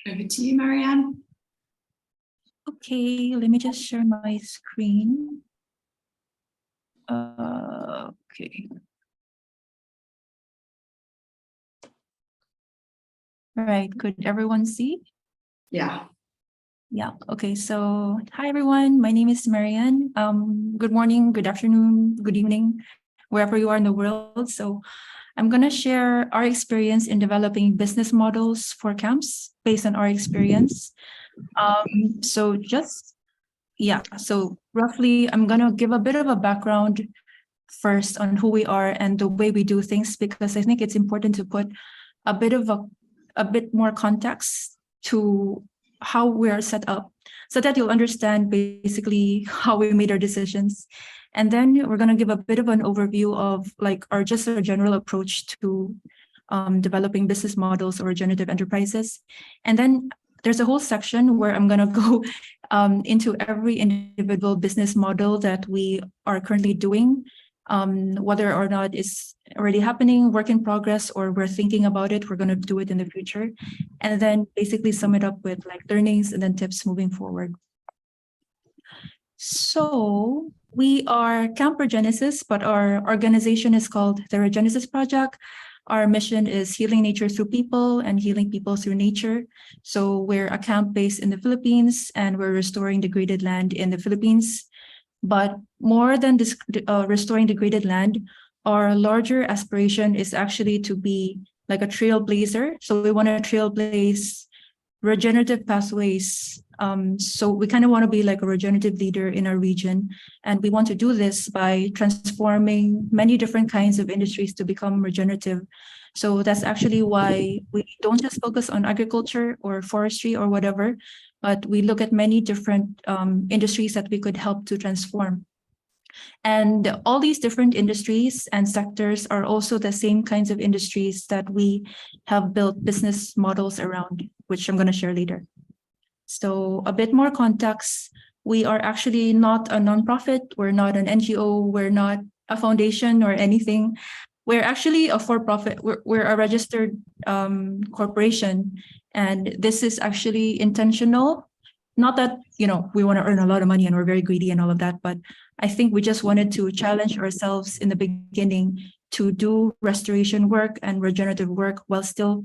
Over to you, Marianne. Okay, let me just share my screen. Okay. All right, could everyone see? Yeah. Yeah, okay, so hi everyone, my name is Marianne. Good morning, good afternoon, good evening, wherever you are in the world. So I'm gonna share our experience in developing business models for camps based on our experience. So roughly, I'm gonna give a bit of a background first on who we are and the way we do things, because I think it's important to put a bit more context to how we're set up, so that you'll understand basically how we made our decisions. And then we're going to give a bit of an overview of like our general approach to developing business models or regenerative enterprises. And then there's a whole section where I'm going to go into every individual business model that we are currently doing, whether or not it's already happening, work in progress, or we're thinking about it, we're going to do it in the future. And then basically sum it up with like learnings and then tips moving forward. So we are Camp Regenesis, but our organization is called the Regenesis Project. Our mission is healing nature through people and healing people through nature. So we're a camp based in the Philippines, and we're restoring degraded land in the Philippines. But more than this, restoring degraded land, our larger aspiration is actually to be like a trailblazer. So we want to trailblaze regenerative pathways. So we kind of want to be like a regenerative leader in our region. And we want to do this by transforming many different kinds of industries to become regenerative. So that's actually why we don't just focus on agriculture or forestry or whatever, but we look at many different industries that we could help to transform. And all these different industries and sectors are also the same kinds of industries that we have built business models around, which I'm going to share later. So a bit more context, we are actually not a nonprofit, we're not an NGO, we're not a foundation or anything. We're actually a for-profit, we're a registered corporation, and this is actually intentional. Not that, we want to earn a lot of money and we're very greedy and all of that, but I think we just wanted to challenge ourselves in the beginning to do restoration work and regenerative work while still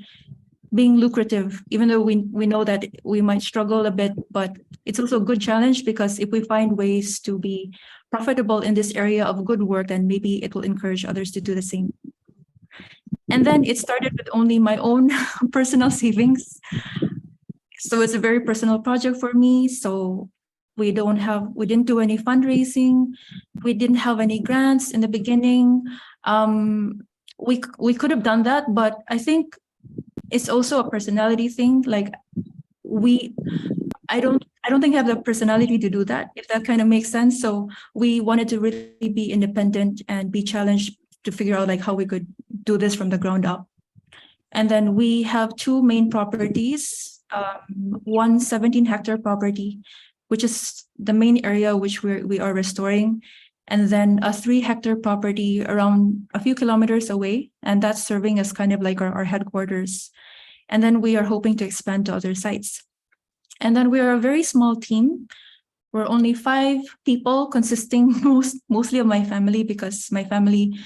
being lucrative, even though we know that we might struggle a bit, but it's also a good challenge, because if we find ways to be profitable in this area of good work, then maybe it will encourage others to do the same. And then it started with only my own personal savings. So it's a very personal project for me. So we didn't do any fundraising. We didn't have any grants in the beginning. We could have done that, but I think it's also a personality thing. Like I don't think I have the personality to do that, if that kind of makes sense. So we wanted to really be independent and be challenged to figure out like how we could do this from the ground up. And then we have two main properties, one 17-hectare property, which is the main area which we are restoring, and then a 3-hectare property around a few kilometers away, and that's serving as kind of like our headquarters. And then we are hoping to expand to other sites. And then we are a very small team. We're only 5 people, consisting mostly of my family, because my family,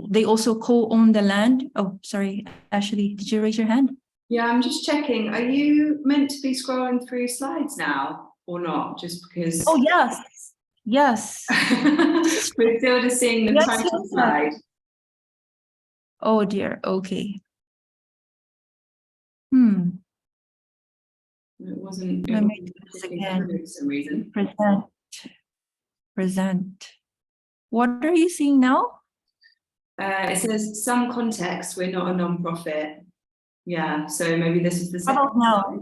they also co-own the land. Oh, sorry, Ashley, did you raise your hand? Yeah, I'm just checking. Are you meant to be scrolling through slides now or not? Just because. Oh, yes. Yes. We're still just seeing the Yes, title yes. slide. Oh dear. Okay. It wasn't. Let me do this again. For some reason. Present. What are you seeing now? It says some context. We're not a non-profit. Yeah, so maybe this is the second How about now?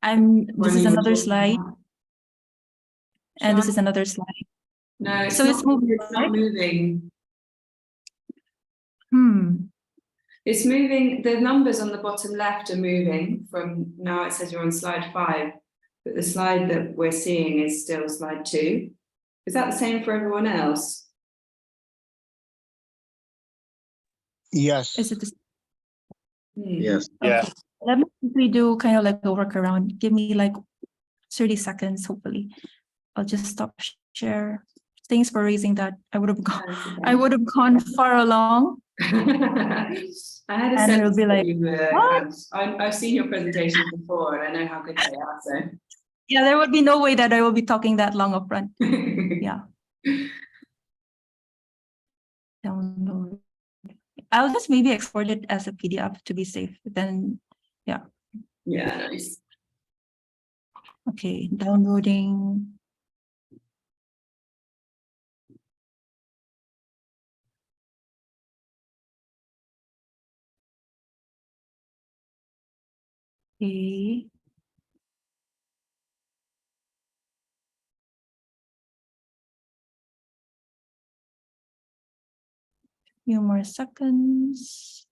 slide. This is another slide. And this is another slide. No, it's so not, it's moving. It's not moving. It's moving. The numbers on the bottom left are moving from now. It says you're on slide 5, but the slide that we're seeing is still slide 2. Is that the same for everyone else? Yes. Is it Yes. Yeah. Okay. Let me quickly do kind of like a workaround. Give me like 30 seconds, hopefully. I'll just stop share. Thanks for raising that. I would have gone far along. I had a And it'll sense be that like, you were. what? I've seen your presentations before, and I know how good they are. So Yeah, there would be no way that I will be talking that long up front. Yeah. Download. I'll just maybe export it as a PDF to be safe. Then, yeah. Yeah, nice. Okay, downloading. Okay. Few more seconds.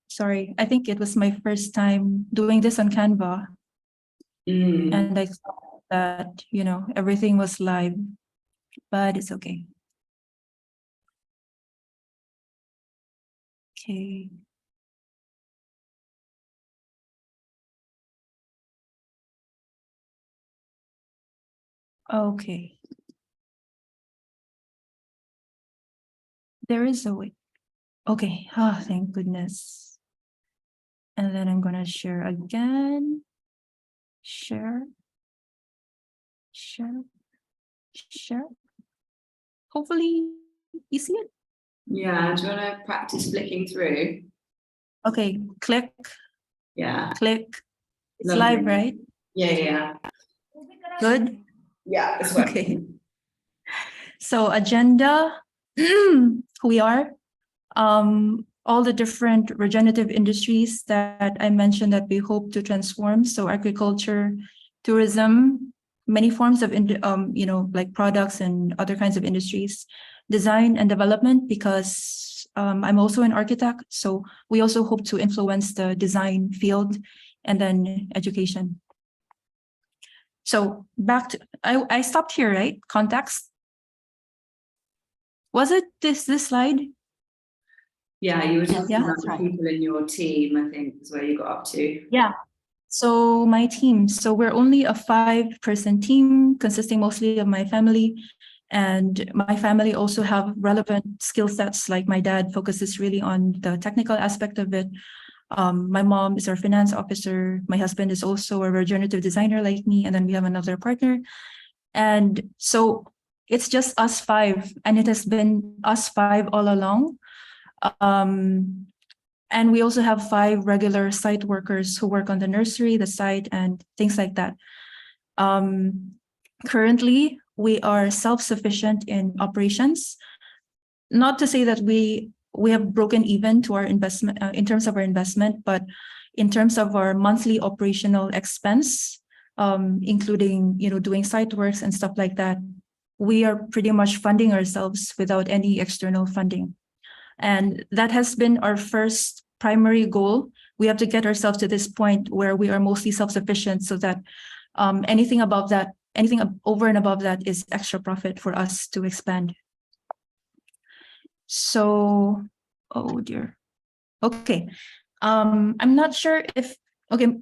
Sorry, I think it was my first time doing this on Canva. And I thought that, everything was live, but it's okay. Okay. Okay. There is a way. Okay. Thank goodness. And then I'm going to share again. Share. Hopefully you see it. Yeah, do you want to practice flicking through? Okay, click. Yeah. Click. It's Lovely. live, right? Yeah. Good. Yeah, it's working. Okay. So agenda, who we are, all the different regenerative industries that I mentioned that we hope to transform. So agriculture, tourism, many forms of, like products and other kinds of industries, design and development, because I'm also an architect. So we also hope to influence the design field, and then education. So back to, I stopped here, right? Context. Was it this slide? Yeah, you were talking Yeah, about that's the right. people in your team, I think is where you got up to. Yeah. So my team, so we're only a 5-person team consisting mostly of my family, and my family also have relevant skill sets. Like my dad focuses really on the technical aspect of it. My mom is our finance officer. My husband is also a regenerative designer like me. And then we have another partner. And so it's just us 5, and it has been us 5 all along. And we also have 5 regular site workers who work on the nursery, the site, and things like that. Currently, we are self-sufficient in operations. Not to say that we have broken even to our investment in terms of our investment, but in terms of our monthly operational expense, including doing site works and stuff like that, we are pretty much funding ourselves without any external funding. And that has been our first primary goal. We have to get ourselves to this point where we are mostly self-sufficient, so that anything over and above that is extra profit for us to expand. So, oh dear. Okay. I'm not sure if,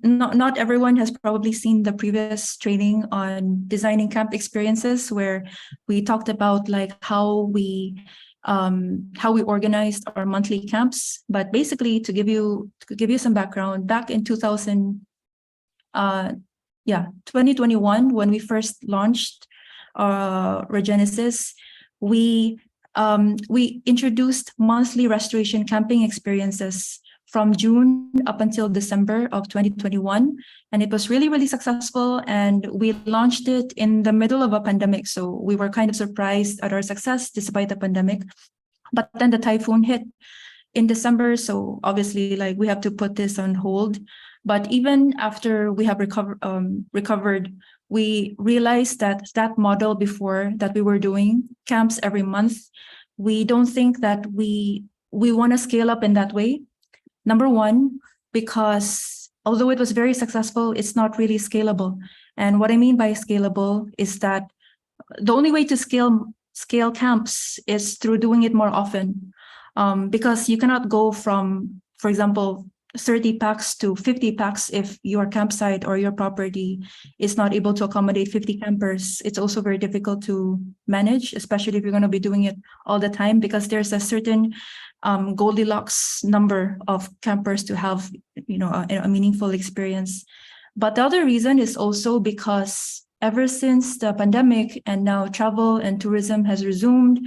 not everyone has probably seen the previous training on designing camp experiences, where we talked about like how we organized our monthly camps. But basically, to give you some background, back in 2021, when we first launched Regenesis, we introduced monthly restoration camping experiences from June up until December of 2021. And it was really, really successful. And we launched it in the middle of a pandemic. So we were kind of surprised at our success despite the pandemic. But then the typhoon hit in December. So obviously, like, we have to put this on hold. But even after we have recovered, we realized that model before, that we were doing camps every month, we don't think that we want to scale up in that way. Number one, because although it was very successful, it's not really scalable. And what I mean by scalable is that the only way to scale camps is through doing it more often. because you cannot go from, for example, 30 packs to 50 packs if your campsite or your property is not able to accommodate 50 campers. It's also very difficult to manage, especially if you're going to be doing it all the time, because there's a certain Goldilocks number of campers to have, a meaningful experience. But the other reason is also because ever since the pandemic and now travel and tourism has resumed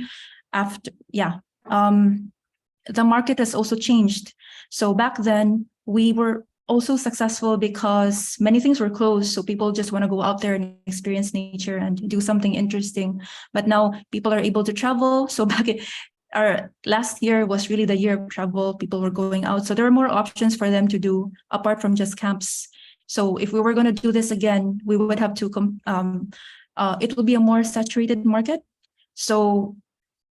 the market has also changed. So back then we were also successful because many things were closed. So people just want to go out there and experience nature and do something interesting. But now people are able to travel. So our last year was really the year of travel. People were going out. So there were more options for them to do apart from just camps. So if we were going to do this again, we would have to, it will be a more saturated market. So,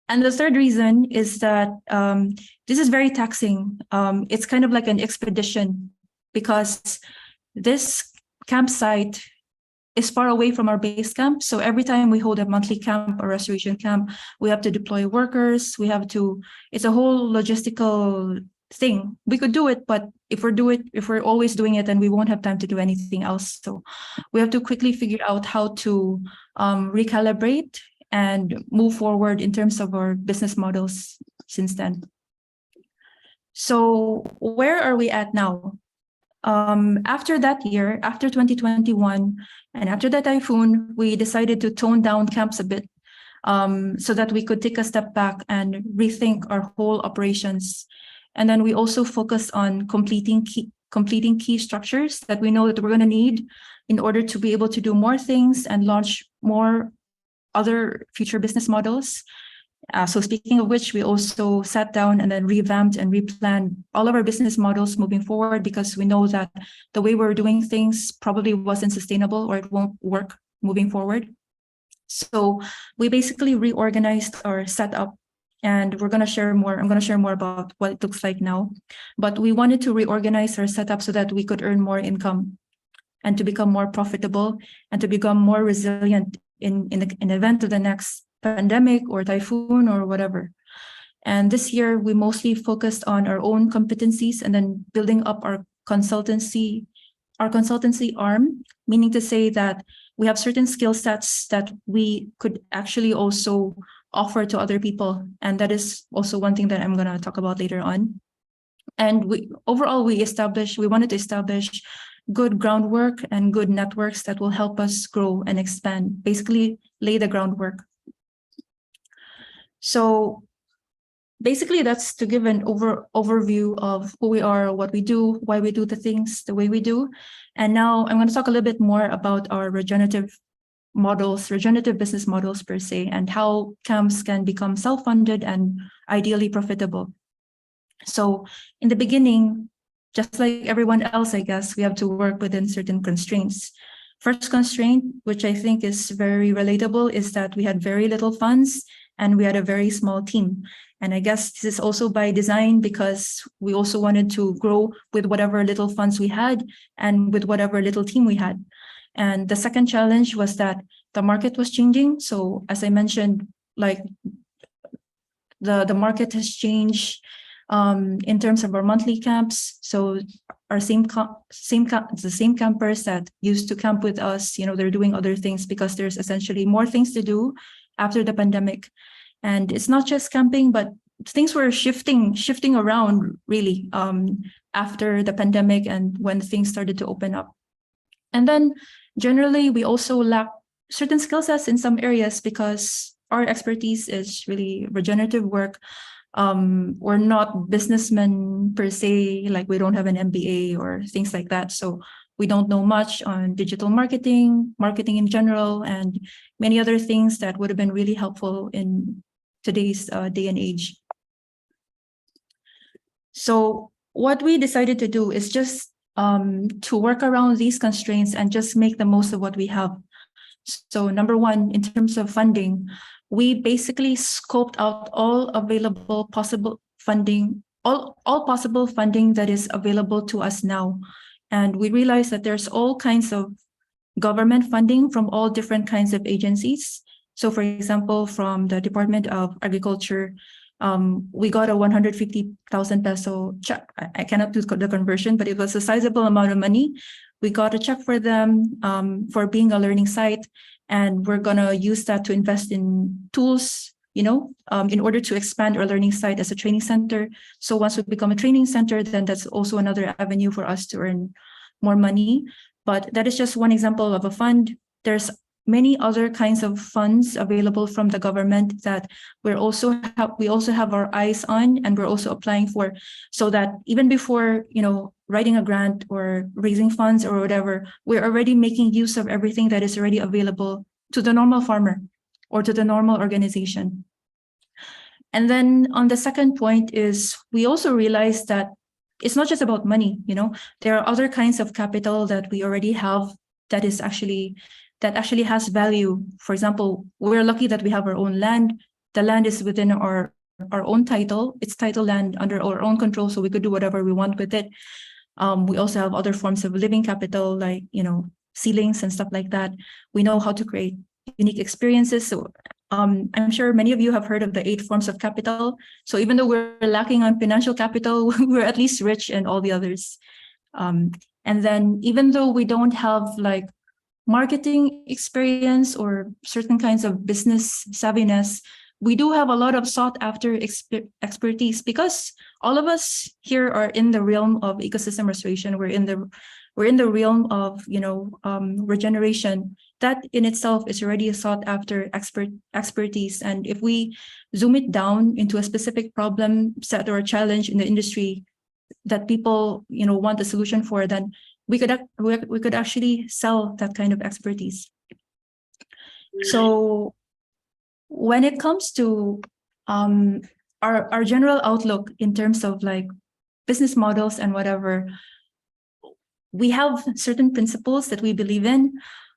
and the third reason is that this is very taxing. It's kind of like an expedition because this campsite is far away from our base camp. So every time we hold a monthly camp or restoration camp, we have to deploy workers. It's a whole logistical thing. We could do it, but if we're always doing it, then we won't have time to do anything else. So we have to quickly figure out how to recalibrate and move forward in terms of our business models since then. So where are we at now? After that year, after 2021, and after the typhoon, we decided to tone down camps a bit so that we could take a step back and rethink our whole operations. And then we also focus on completing key structures that we know that we're going to need in order to be able to do more things and launch more other future business models. So speaking of which, we also sat down and then revamped and replanned all of our business models moving forward, because we know that the way we're doing things probably wasn't sustainable or it won't work moving forward. So we basically reorganized our setup, and we're going to share more. I'm going to share more about what it looks like now. But we wanted to reorganize our setup so that we could earn more income and to become more profitable and to become more resilient in the event of the next pandemic or typhoon or whatever. And this year we mostly focused on our own competencies and then building up our consultancy arm, meaning to say that we have certain skill sets that we could actually also offer to other people. And that is also one thing that I'm going to talk about later on. And we wanted to establish good groundwork and good networks that will help us grow and expand, basically lay the groundwork. So basically that's to give an overview of who we are, what we do, why we do the things the way we do. And now I'm going to talk a little bit more about our regenerative business models per se, and how camps can become self-funded and ideally profitable. So in the beginning, just like everyone else, I guess, we have to work within certain constraints. First constraint, which I think is very relatable, is that we had very little funds and we had a very small team. And I guess this is also by design, because we also wanted to grow with whatever little funds we had and with whatever little team we had. And the second challenge was that the market was changing. So as I mentioned, like the market has changed in terms of our monthly camps. So our the same campers that used to camp with us, they're doing other things because there's essentially more things to do after the pandemic. And it's not just camping, but things were shifting around really after the pandemic and when things started to open up. And then generally, we also lack certain skill sets in some areas because our expertise is really regenerative work. We're not businessmen per se, like we don't have an MBA or things like that. So we don't know much on digital marketing in general, and many other things that would have been really helpful in today's day and age. So what we decided to do is just to work around these constraints and just make the most of what we have. So number one, in terms of funding, we basically scoped out all possible funding that is available to us now. And we realized that there's all kinds of government funding from all different kinds of agencies. So for example, from the Department of Agriculture, We got a 150,000 peso check. I cannot do the conversion, but it was a sizable amount of money. We got a check for them for being a learning site, and we're gonna use that to invest in tools, in order to expand our learning site as a training center. So once we become a training center, then that's also another avenue for us to earn more money. But that is just one example of a fund. There's many other kinds of funds available from the government that we also have our eyes on, and we're also applying for, so that even before writing a grant or raising funds or whatever, we're already making use of everything that is already available to the normal farmer or to the normal organization. And then on the second point is, we also realize that it's not just about money. There are other kinds of capital that we already have that actually has value. For example, we're lucky that we have our own land. The land is within our own title. It's title land under our own control, so we could do whatever we want with it. We also have other forms of living capital, like ceilings and stuff like that. We know how to create unique experiences. So I'm sure many of you have heard of the 8 forms of capital. So even though we're lacking on financial capital, we're at least rich in all the others. And then even though we don't have like marketing experience or certain kinds of business savviness, we do have a lot of sought after expertise, because all of us here are in the realm of ecosystem restoration. We're in the realm of regeneration. That in itself is already a sought after expertise. And if we zoom it down into a specific problem set or a challenge in the industry that people want a solution for, then we could actually sell that kind of expertise. So when it comes to our general outlook in terms of like business models and whatever, we have certain principles that we believe in.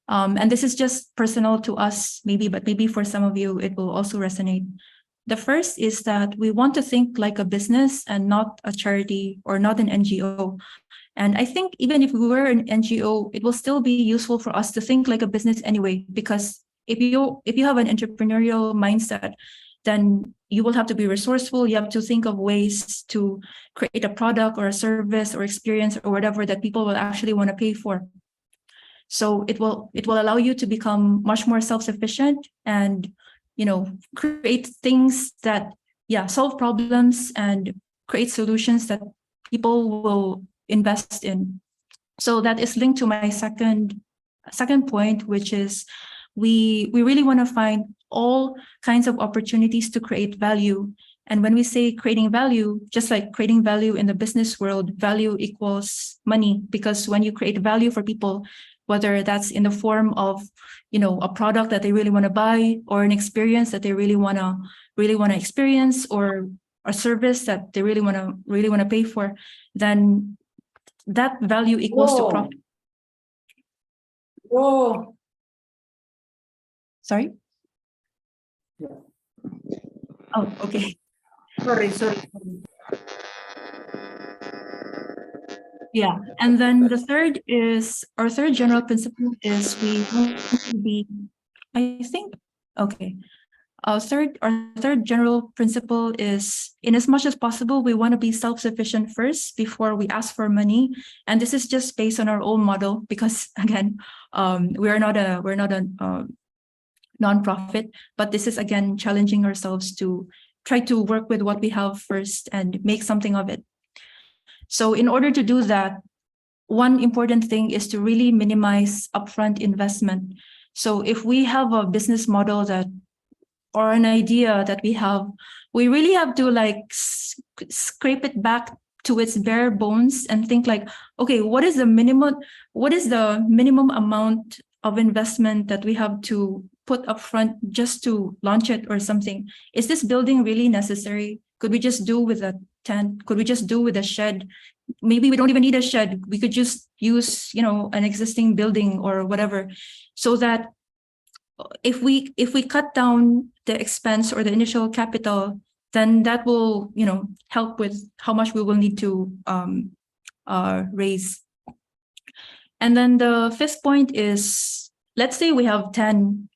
And this is just personal to us, but maybe for some of you, it will also resonate. The first is that we want to think like a business and not a charity or not an NGO. And I think even if we were an NGO, it will still be useful for us to think like a business anyway, because if you have an entrepreneurial mindset, then you will have to be resourceful. You have to think of ways to create a product or a service or experience or whatever that people will actually want to pay for. So it will allow you to become much more self-sufficient and create things that solve problems and create solutions that people will invest in. So that is linked to my second point, which is we really want to find all kinds of opportunities to create value. And when we say creating value, just like creating value in the business world, value equals money, because when you create value for people, whether that's in the form of a product that they really want to buy, or an experience that they really want to experience, or a service that they really want to pay for, then that value equals to profit. Whoa. Sorry? Oh, okay. Sorry. Yeah, and then our third general principle is we want to be, Our third general principle is, in as much as possible, we want to be self-sufficient first before we ask for money. And this is just based on our own model, because again, we're not a nonprofit, but this is again challenging ourselves to try to work with what we have first and make something of it. So in order to do that, one important thing is to really minimize upfront investment. So if we have a business model or an idea that we really have to scrape it back to its bare bones and think like, okay, what is the minimum amount of investment that we have to put upfront just to launch it or something? Is this building really necessary? Could we just do with a tent? Could we just do with a shed? Maybe we don't even need a shed. We could just use, an existing building or whatever, so that if we cut down the expense or the initial capital, then that will, help with how much we will need to raise. And then the fifth point is, let's say we have 10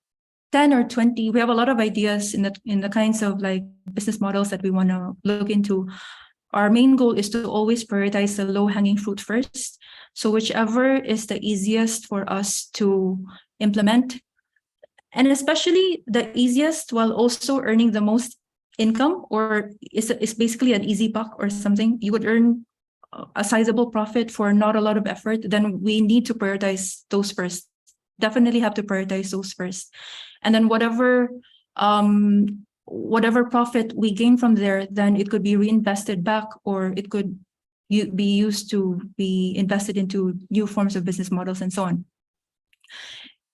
10 or 20, we have a lot of ideas in the kinds of like business models that we want to look into. Our main goal is to always prioritize the low-hanging fruit first. So whichever is the easiest for us to implement, and especially the easiest while also earning the most income, or is basically an easy buck or something. You would earn a sizable profit for not a lot of effort, then we need to prioritize those first. Definitely have to prioritize those first. And then whatever profit we gain from there, then it could be reinvested back, or it could be used to be invested into new forms of business models and so on.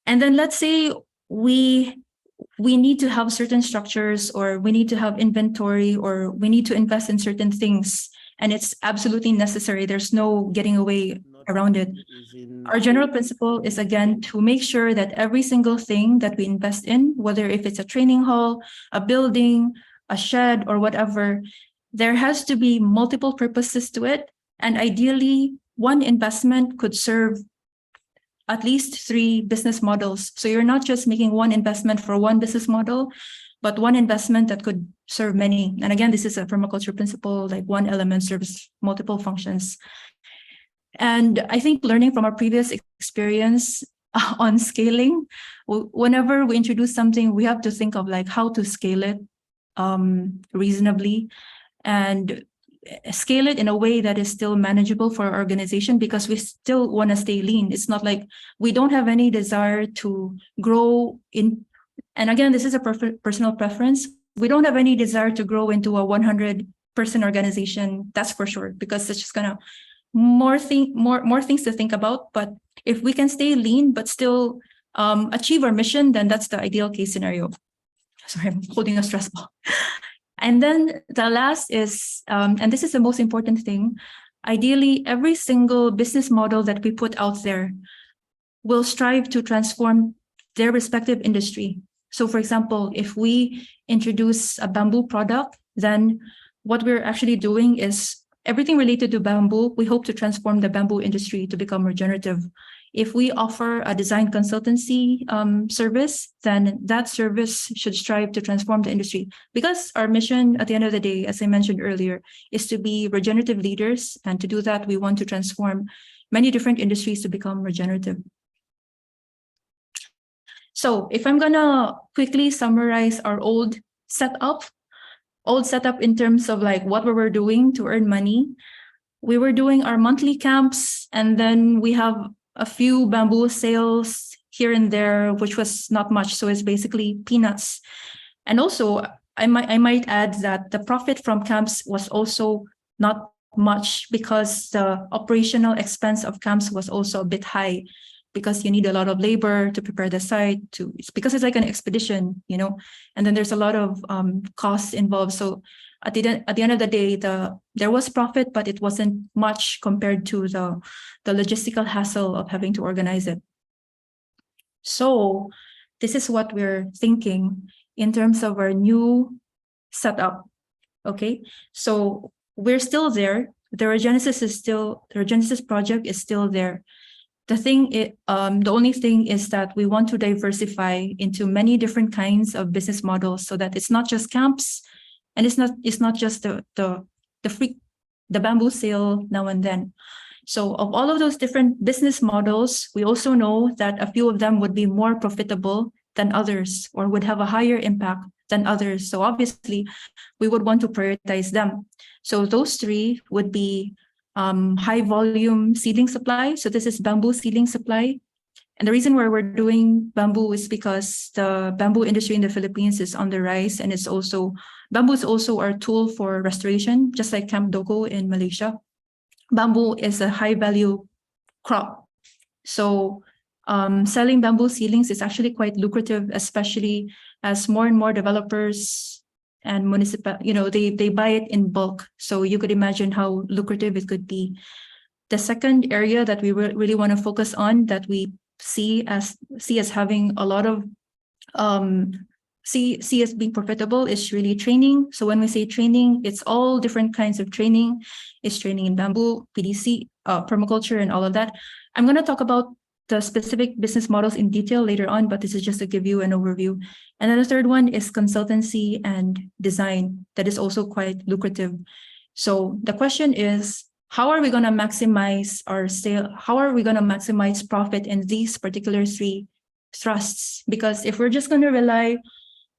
And then let's say we need to have certain structures, or we need to have inventory, or we need to invest in certain things, and it's absolutely necessary. There's no getting away around it. Our general principle is, again, to make sure that every single thing that we invest in, whether if it's a training hall, a building, a shed, or whatever, there has to be multiple purposes to it. And ideally, one investment could serve at least 3 business models. So you're not just making one investment for one business model, but one investment that could serve many. And again, this is a permaculture principle, like one element serves multiple functions. And I think learning from our previous experience on scaling, whenever we introduce something, we have to think of like how to scale it reasonably, and scale it in a way that is still manageable for our organization, because we still want to stay lean. It's not like we don't have any desire to grow in, and again, this is a personal preference. We don't have any desire to grow into a 100-person organization, that's for sure, because it's just gonna more things to think about. But if we can stay lean but still achieve our mission, then that's the ideal case scenario. Sorry, I'm holding a stress ball. And then the last is, and this is the most important thing, ideally, every single business model that we put out there will strive to transform their respective industry. So for example, if we introduce a bamboo product, then what we're actually doing is everything related to bamboo, we hope to transform the bamboo industry to become regenerative. If we offer a design consultancy service, then that service should strive to transform the industry. Because our mission at the end of the day, as I mentioned earlier, is to be regenerative leaders. And to do that, we want to transform many different industries to become regenerative. So if I'm gonna quickly summarize our old setup in terms of like what we were doing to earn money, we were doing our monthly camps, and then we have a few bamboo sales here and there, which was not much. So it's basically peanuts. And also, I might add that the profit from camps was also not much, because the operational expense of camps was also a bit high, because you need a lot of labor to prepare the site, because it's like an expedition, and then there's a lot of costs involved. So at the end of the day, there was profit, but it wasn't much compared to the logistical hassle of having to organize it. So this is what we're thinking in terms of our new setup. Okay, so we're still there. The Regenesis project is still there. The only thing is that we want to diversify into many different kinds of business models, so that it's not just camps, and it's not just the bamboo sale now and then. So of all of those different business models, we also know that a few of them would be more profitable than others, or would have a higher impact than others. So obviously, we would want to prioritize them. So those 3 would be high volume seedling supply. So this is bamboo seedling supply. And the reason why we're doing bamboo is because the bamboo industry in the Philippines is on the rise, and bamboo is also our tool for restoration, just like Camp Dogo in Malaysia. Bamboo is a high value crop. So selling bamboo seedlings is actually quite lucrative, especially as more and more developers and they buy it in bulk. So you could imagine how lucrative it could be. The second area that we really want to focus on, that we see as having a lot of see as being profitable, is really training. So when we say training, it's all different kinds of training. It's training in bamboo, PDC, permaculture, and all of that. I'm going to talk about the specific business models in detail later on, but this is just to give you an overview. And then the third one is consultancy and design. That is also quite lucrative. So the question is, how are we going to maximize our sale? How are we going to maximize profit in these particular three thrusts? Because if we're just going to rely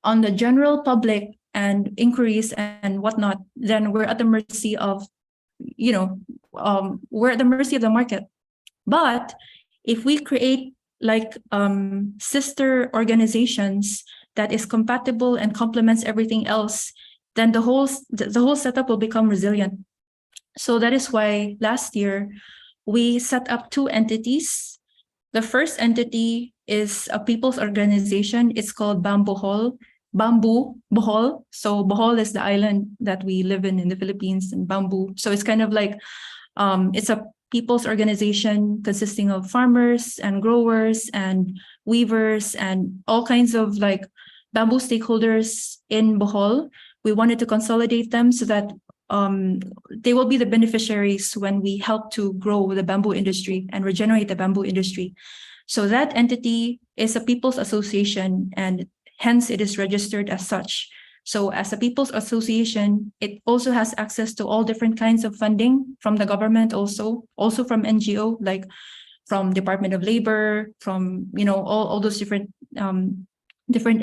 on the general public and inquiries and whatnot, then we're at the mercy of, we're at the mercy of the market. But if we create like sister organizations that is compatible and complements everything else, then the whole setup will become resilient. So that is why last year we set up two entities. The first entity is a people's organization. It's called Bambu Bohol. So Bohol is the island that we live in the Philippines, and bamboo. So it's kind of like it's a people's organization consisting of farmers and growers and weavers and all kinds of like bamboo stakeholders in Bohol. We wanted to consolidate them so that they will be the beneficiaries when we help to grow the bamboo industry and regenerate the bamboo industry. So that entity is a people's association, and hence it is registered as such. So as a people's association, it also has access to all different kinds of funding from the government, also from NGO, like from Department of Labor, from all those different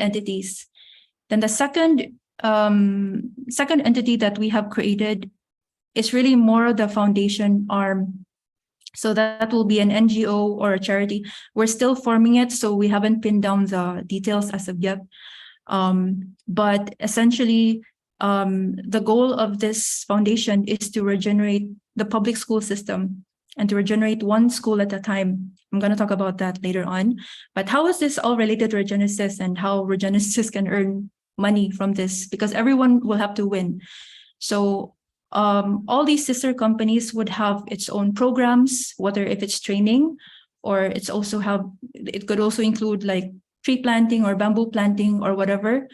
entities. Then the second entity that we have created is really more the foundation arm. So that will be an NGO or a charity. We're still forming it, so we haven't pinned down the details as of yet. But essentially, the goal of this foundation is to regenerate the public school system and to regenerate one school at a time. I'm going to talk about that later on. But how is this all related to Regenesis and how Regenesis can earn money from this? Because everyone will have to win. So all these sister companies would have its own programs, whether if it's training or it could also include like tree planting or bamboo planting or whatever.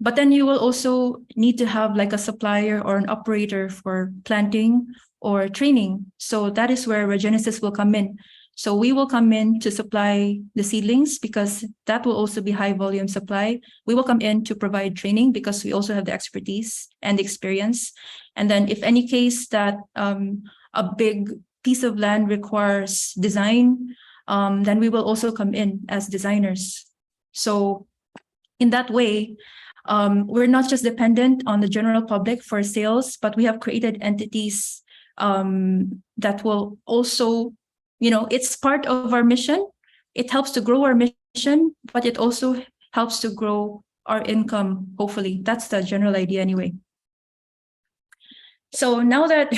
But then you will also need to have like a supplier or an operator for planting or training. So that is where Regenesis will come in. So we will come in to supply the seedlings because that will also be high volume supply. We will come in to provide training because we also have the expertise and the experience. And then if any case that a big piece of land requires design, then we will also come in as designers. So in that way, we're not just dependent on the general public for sales, but we have created entities that will also, it's part of our mission. It helps to grow our mission, but it also helps to grow our income, hopefully. That's the general idea anyway. So now that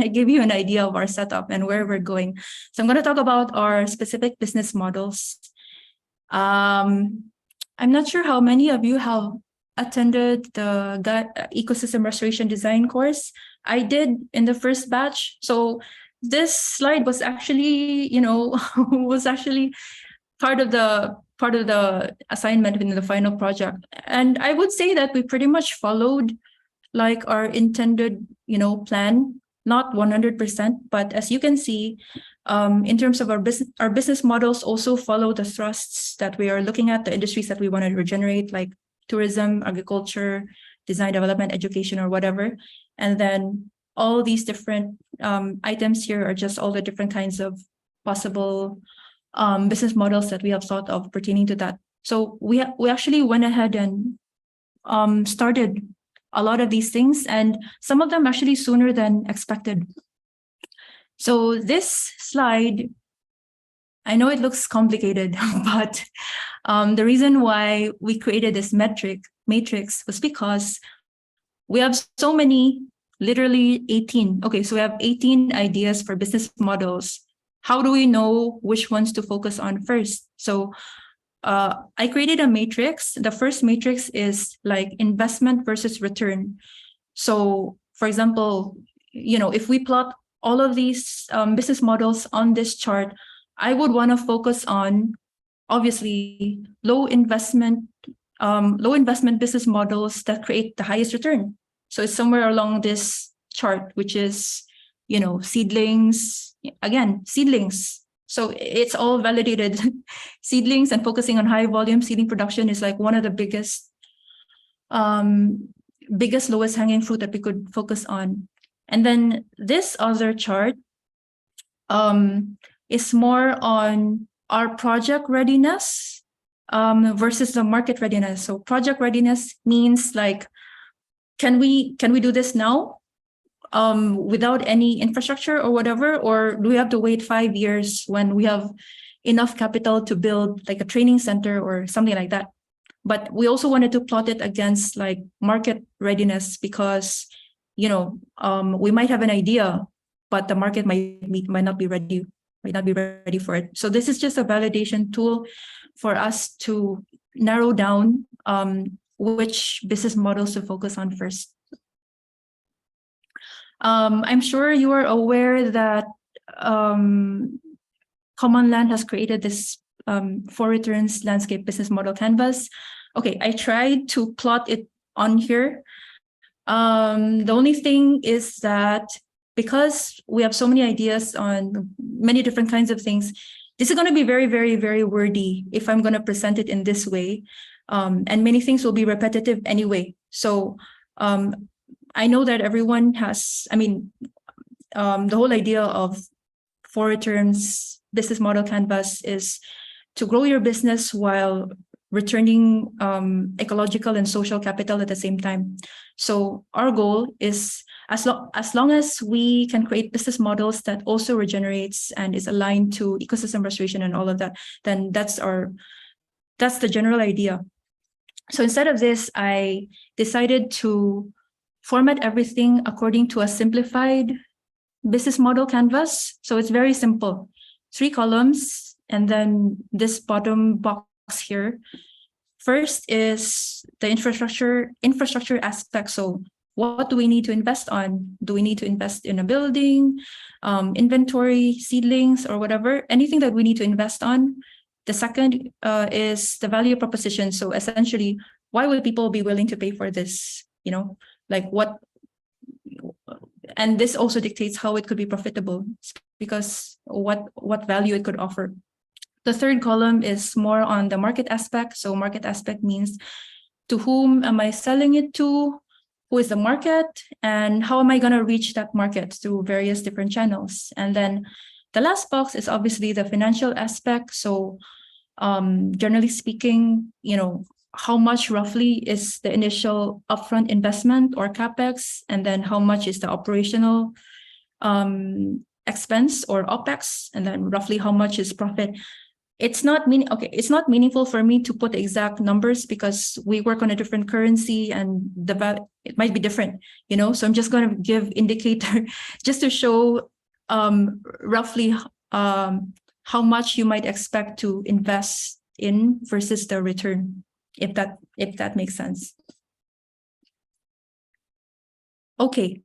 I gave you an idea of our setup and where we're going, so I'm going to talk about our specific business models. I'm not sure how many of you have attended the ecosystem restoration design course. I did in the first batch. So this slide was actually, part of the assignment in the final project. And I would say that we pretty much followed like our intended, plan, not 100%, but as you can see, in terms of our business models also follow the thrusts that we are looking at, the industries that we want to regenerate, like tourism, agriculture, design, development, education, or whatever. And then all these different items here are just all the different kinds of possible business models that we have thought of pertaining to that. So we actually went ahead and started a lot of these things, and some of them actually sooner than expected. So this slide, I know it looks complicated, but the reason why we created this matrix was because we have so many, literally 18. Okay, so we have 18 ideas for business models. How do we know which ones to focus on first? So I created a matrix. The first matrix is like investment versus return. So for example, if we plot all of these business models on this chart, I would want to focus on obviously low investment business models that create the highest return. So it's somewhere along this chart, which is, seedlings. Again, seedlings. So it's all validated seedlings, and focusing on high volume seedling production is like one of the biggest lowest hanging fruit that we could focus on. And then this other chart is more on our project readiness versus the market readiness. So project readiness means like, can we do this now without any infrastructure or whatever, or do we have to wait 5 years when we have enough capital to build like a training center or something like that? But we also wanted to plot it against like market readiness, because we might have an idea, but the market might not be ready for it. So this is just a validation tool for us to narrow down which business models to focus on first. I'm sure you are aware that Common Land has created this for returns landscape business model canvas. Okay, I tried to plot it on here. The only thing is that because we have so many ideas on many different kinds of things, this is going to be very, very, very wordy if I'm going to present it in this way. And many things will be repetitive anyway. So I know that everyone has, the whole idea of for returns business model canvas is to grow your business while returning ecological and social capital at the same time. So our goal is, as long as we can create business models that also regenerates and is aligned to ecosystem restoration and all of that, then that's the general idea. So instead of this, I decided to format everything according to a simplified business model canvas. So it's very simple. 3 columns, and then this bottom box here. First is the infrastructure aspect. So what do we need to invest on? Do we need to invest in a building, inventory, seedlings, or whatever? Anything that we need to invest on. The second is the value proposition. So essentially, why would people be willing to pay for this? Like what? And this also dictates how it could be profitable, because what value it could offer. The third column is more on the market aspect. So market aspect means, to whom am I selling it to? Who is the market? And how am I going to reach that market through various different channels? And then the last box is obviously the financial aspect. So generally speaking, how much roughly is the initial upfront investment or CapEx? And then how much is the operational expense or OpEx? And then roughly how much is profit? It's not meaningful for me to put exact numbers, because we work on a different currency and it might be different, so I'm just going to give indicator just to show roughly how much you might expect to invest in versus the return, if that makes sense. Okay,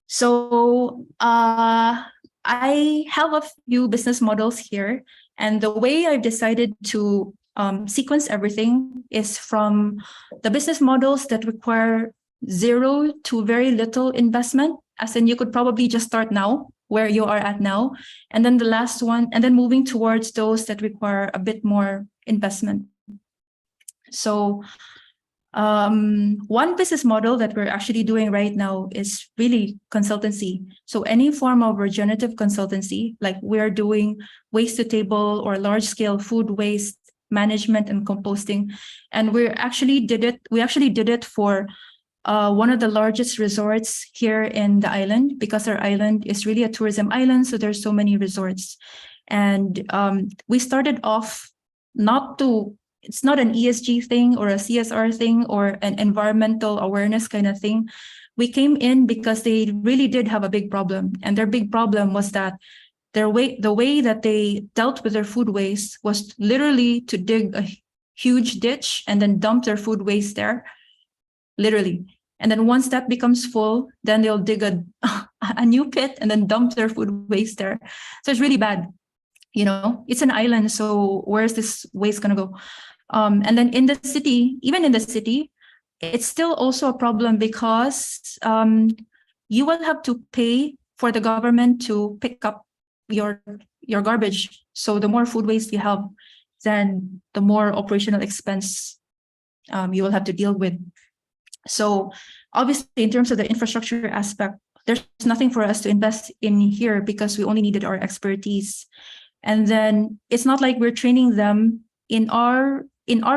so I have a few business models here. And the way I've decided to sequence everything is from the business models that require 0 to very little investment, as in you could probably just start now, where you are at now. And then the last one, and then moving towards those that require a bit more investment. So one business model that we're actually doing right now is really consultancy. So any form of regenerative consultancy, like we're doing waste to table or large scale food waste management and composting. And we actually did it for one of the largest resorts here in the island, because our island is really a tourism island. So there's so many resorts. And we started off it's not an ESG thing or a CSR thing or an environmental awareness kind of thing. We came in because they really did have a big problem. And their big problem was that the way that they dealt with their food waste was literally to dig a huge ditch and then dump their food waste there, literally. And then once that becomes full, then they'll dig a new pit and then dump their food waste there. So it's really bad. It's an island, so where's this waste going to go? And then even in the city, it's still also a problem, because you will have to pay for the government to pick up your your garbage. So the more food waste you have, then the more operational expense you will have to deal with. So obviously, in terms of the infrastructure aspect, there's nothing for us to invest in here because we only needed our expertise. And then it's not like we're training them in our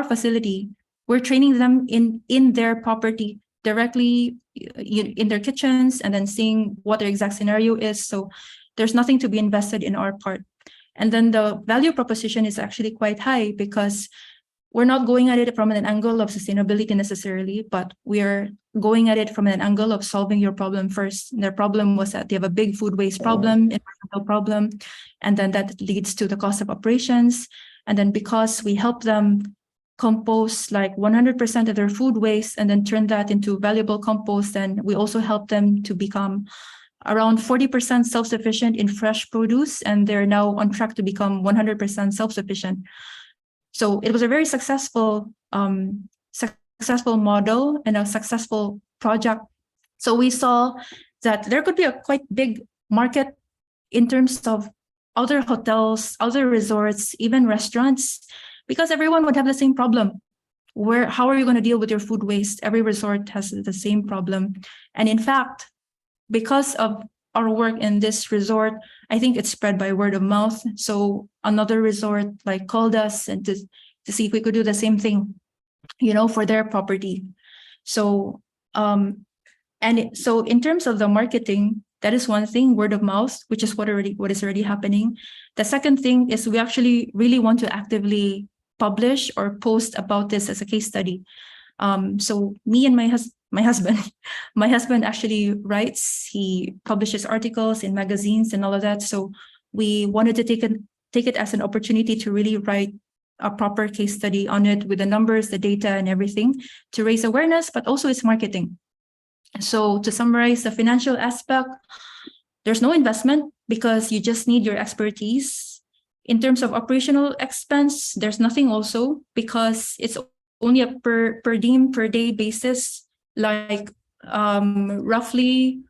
facility. We're training them in their property directly in their kitchens, and then seeing what their exact scenario is. So there's nothing to be invested in our part. And then the value proposition is actually quite high because we're not going at it from an angle of sustainability necessarily, but we are going at it from an angle of solving your problem first. Their problem was that they have a big food waste problem, environmental problem, and then that leads to the cost of operations. And then because we help them compost like 100% of their food waste and then turn that into valuable compost, and we also help them to become around 40% self-sufficient in fresh produce, and they're now on track to become 100% self-sufficient. So it was a very successful model and a successful project. So we saw that there could be a quite big market in terms of other hotels, other resorts, even restaurants, because everyone would have the same problem. How are you going to deal with your food waste? Every resort has the same problem. And in fact, because of our work in this resort, I think it's spread by word of mouth. So another resort like called us and to see if we could do the same thing, for their property. So so in terms of the marketing, that is one thing, word of mouth, which is what is already happening. The second thing is we actually really want to actively publish or post about this as a case study. So me and my husband actually writes, he publishes articles in magazines and all of that. So we wanted to take it as an opportunity to really write a proper case study on it with the numbers, the data and everything to raise awareness, but also its marketing. So to summarize the financial aspect, there's no investment because you just need your expertise. In terms of operational expense, there's nothing also because it's only a per diem per day basis. Like roughly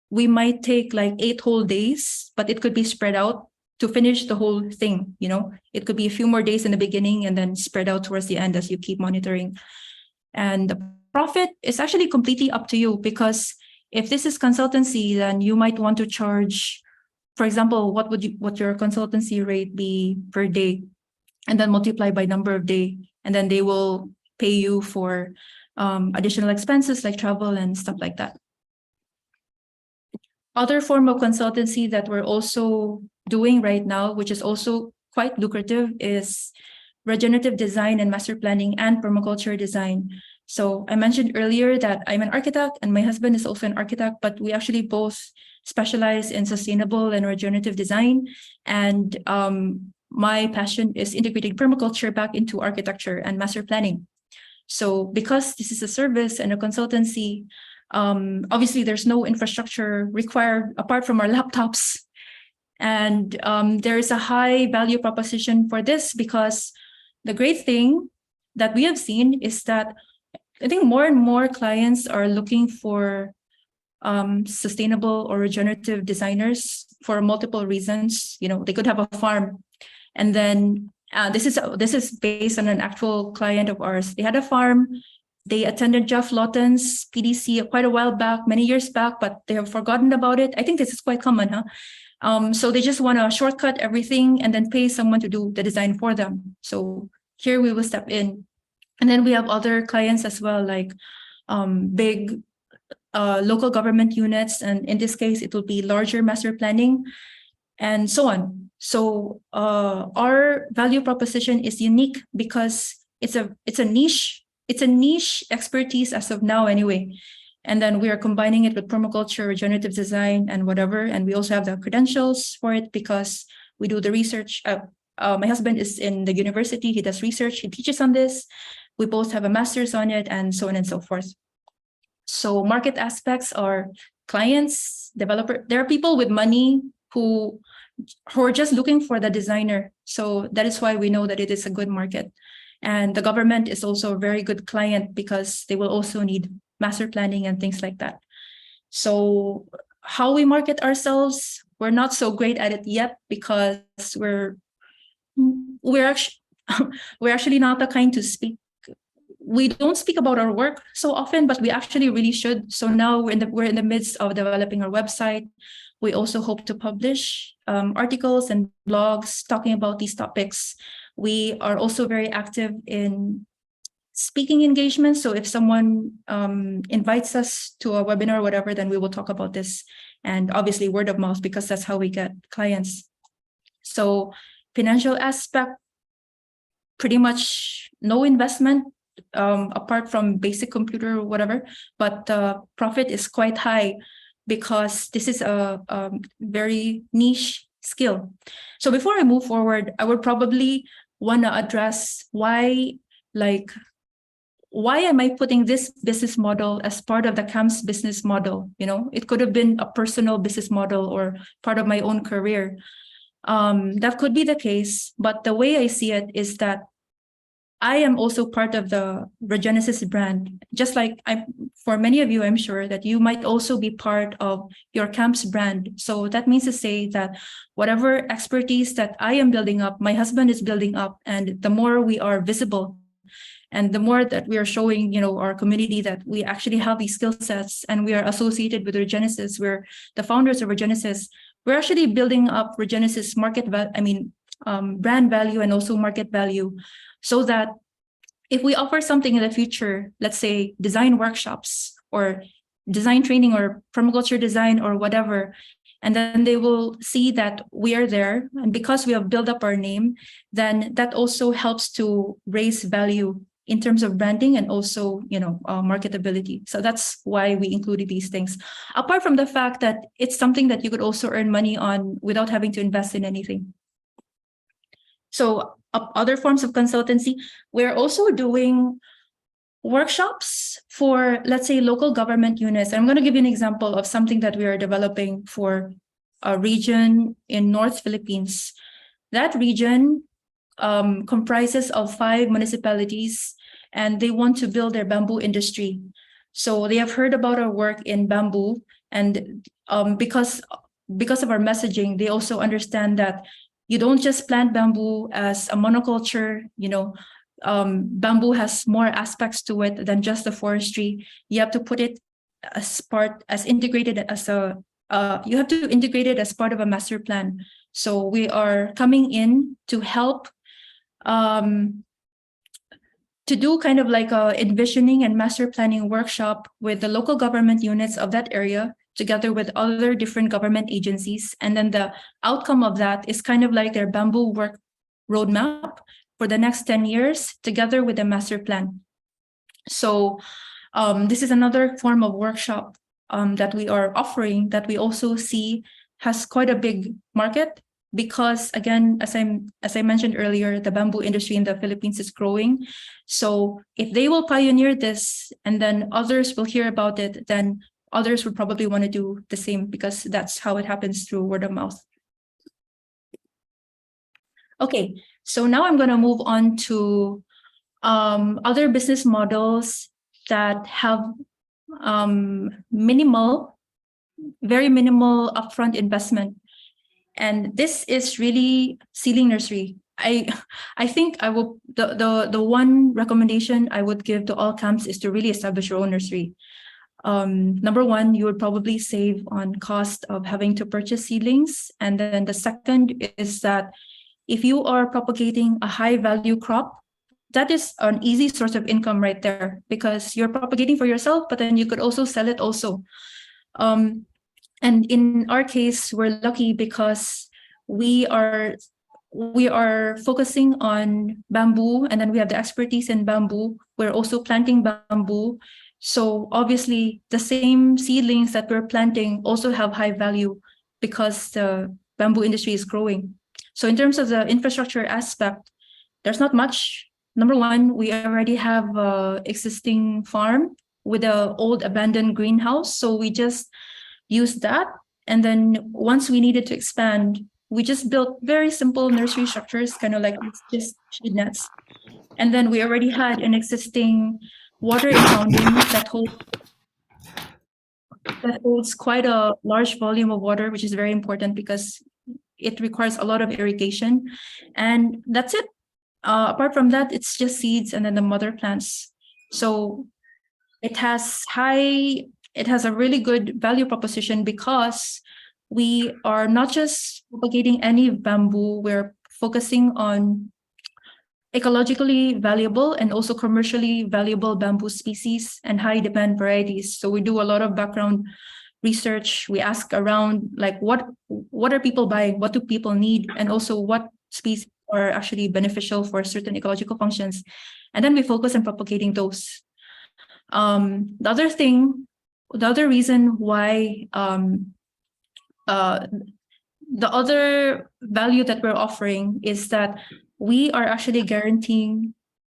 we might take like 8 whole days, but it could be spread out to finish the whole thing. It could be a few more days in the beginning and then spread out towards the end as you keep monitoring. And the profit is actually completely up to you, because if this is consultancy, then you might want to charge, for example, what your consultancy rate be per day, and then multiply by number of day, and then they will pay you for additional expenses like travel and stuff like that. Other form of consultancy that we're also doing right now, which is also quite lucrative, is regenerative design and master planning and permaculture design. So I mentioned earlier that I'm an architect and my husband is also an architect, but we actually both specialize in sustainable and regenerative design. And my passion is integrating permaculture back into architecture and master planning. So because this is a service and a consultancy, obviously there's no infrastructure required apart from our laptops. And there is a high value proposition for this, because the great thing that we have seen is that I think more and more clients are looking for sustainable or regenerative designers for multiple reasons. They could have a farm, and then this is based on an actual client of ours. They had a farm. They attended Jeff Lawton's PDC quite a while back, many years back, but they have forgotten about it. I think this is quite common, huh? So they just want to shortcut everything and then pay someone to do the design for them. So here we will step in. And then we have other clients as well, like big local government units. And in this case, it will be larger master planning and so on. So our value proposition is unique because it's a niche expertise as of now anyway. And then we are combining it with permaculture, regenerative design, and whatever. And we also have the credentials for it because we do the research. My husband is in the university. He does research. He teaches on this. We both have a master's on it, and so on and so forth. So market aspects are clients, developer. There are people with money who are just looking for the designer. So that is why we know that it is a good market. And the government is also a very good client because they will also need master planning and things like that. So how we market ourselves, we're not so great at it yet because we're actually we're actually not the kind to speak. We don't speak about our work so often, but we actually really should. So now we're in the midst of developing our website. We also hope to publish articles and blogs talking about these topics. We are also very active in speaking engagements. So if someone invites us to a webinar or whatever, then we will talk about this. And obviously word of mouth, because that's how we get clients. So financial aspect, pretty much no investment apart from basic computer or whatever, but the profit is quite high because this is a very niche skill. So before I move forward, I would probably want to address why am I putting this business model as part of the camp's business model? You know, it could have been a personal business model or part of my own career. That could be the case, but the way I see it is that I am also part of the Regenesis brand. Just like for many of you, I'm sure that you might also be part of your camp's brand. So that means to say that whatever expertise that I am building up, my husband is building up, and the more we are visible, and the more that we are showing, you know, our community that we actually have these skill sets and we are associated with Regenesis, we're the founders of Regenesis, we're actually building up Regenesis brand value and also market value, so that if we offer something in the future, let's say design workshops or design training or permaculture design or whatever, and then they will see that we are there, and because we have built up our name, then that also helps to raise value in terms of branding and also, you know, marketability. So that's why we included these things. Apart from the fact that it's something that you could also earn money on without having to invest in anything. So other forms of consultancy, we're also doing workshops for, let's say, local government units. I'm going to give you an example of something that we are developing for a region in North Philippines. That region comprises of 5 municipalities, and they want to build their bamboo industry. So they have heard about our work in bamboo, and because of our messaging, they also understand that you don't just plant bamboo as a monoculture, you know, bamboo has more aspects to it than just the forestry. You have to put it integrated as you have to integrate it as part of a master plan. So we are coming in to help to do kind of like a envisioning and master planning workshop with the local government units of that area, together with other different government agencies. And then the outcome of that is kind of like their bamboo work roadmap for the next 10 years, together with the master plan. So this is another form of workshop that we are offering that we also see has quite a big market, because again, as I mentioned earlier, the bamboo industry in the Philippines is growing. So if they will pioneer this and then others will hear about it, then others would probably want to do the same, because that's how it happens through word of mouth. Okay, so now I'm going to move on to other business models that have very minimal upfront investment. And this is really seedling nursery. I think I will the one recommendation I would give to all camps is to really establish your own nursery. Number one, you would probably save on cost of having to purchase seedlings. And then the second is that if you are propagating a high value crop, that is an easy source of income right there, because you're propagating for yourself, but then you could also sell it also. And in our case, we're lucky because we are focusing on bamboo, and then we have the expertise in bamboo. We're also planting bamboo. So obviously the same seedlings that we're planting also have high value because the bamboo industry is growing. So in terms of the infrastructure aspect, there's not much. Number one, we already have an existing farm with an old abandoned greenhouse. So we just use that. And then once we needed to expand, we just built very simple nursery structures, kind of like just shade nets. And then we already had an existing water impounding that holds. that holds quite a large volume of water, which is very important because it requires a lot of irrigation. And that's it. Apart from that, it's just seeds and then the mother plants. So it has a really good value proposition because we are not just propagating any bamboo, we're focusing on ecologically valuable and also commercially valuable bamboo species and high demand varieties. So we do a lot of background research. We ask around like what are people buying, what do people need, and also what species are actually beneficial for certain ecological functions. And then we focus on propagating those. The other reason why the other value that we're offering is that we are actually guaranteeing,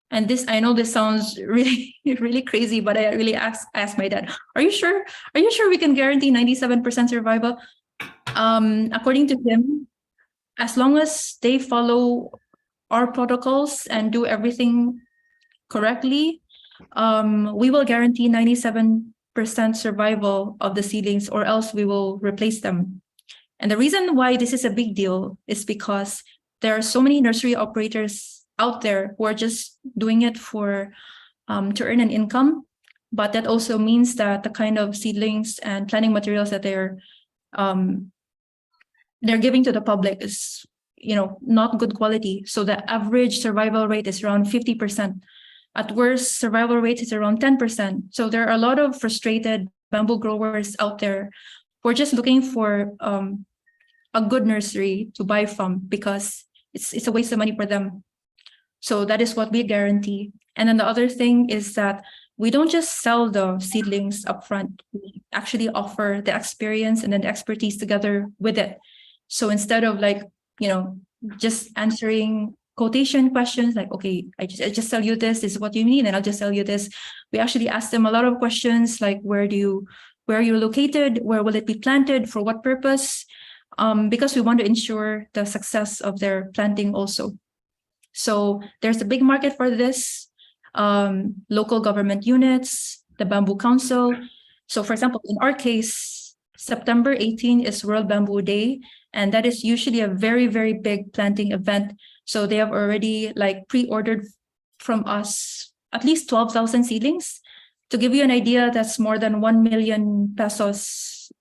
and this, I know this sounds really, really crazy, but I really asked my dad, are you sure we can guarantee 97% survival? According to him, as long as they follow our protocols and do everything correctly, we will guarantee 97% survival of the seedlings, or else we will replace them. And the reason why this is a big deal is because there are so many nursery operators out there who are just doing it for to earn an income, but that also means that the kind of seedlings and planting materials that they're giving to the public is, not good quality. So the average survival rate is around 50%. At worst, survival rate is around 10%. So there are a lot of frustrated bamboo growers out there who are just looking for a good nursery to buy from because it's a waste of money for them. So that is what we guarantee. And then the other thing is that we don't just sell the seedlings upfront. We actually offer the experience and then the expertise together with it. So instead of just answering quotation questions like, okay, I just sell you this is what you need, and I'll just sell you this. We actually ask them a lot of questions like, where are you located? Where will it be planted? For what purpose? Because we want to ensure the success of their planting also. So there's a big market for this. Local government units, the Bamboo Council. So for example, in our case, September 18 is World Bamboo Day, and that is usually a very, very big planting event. So they have already pre-ordered from us at least 12,000 seedlings. To give you an idea, that's more than 1 million pesos.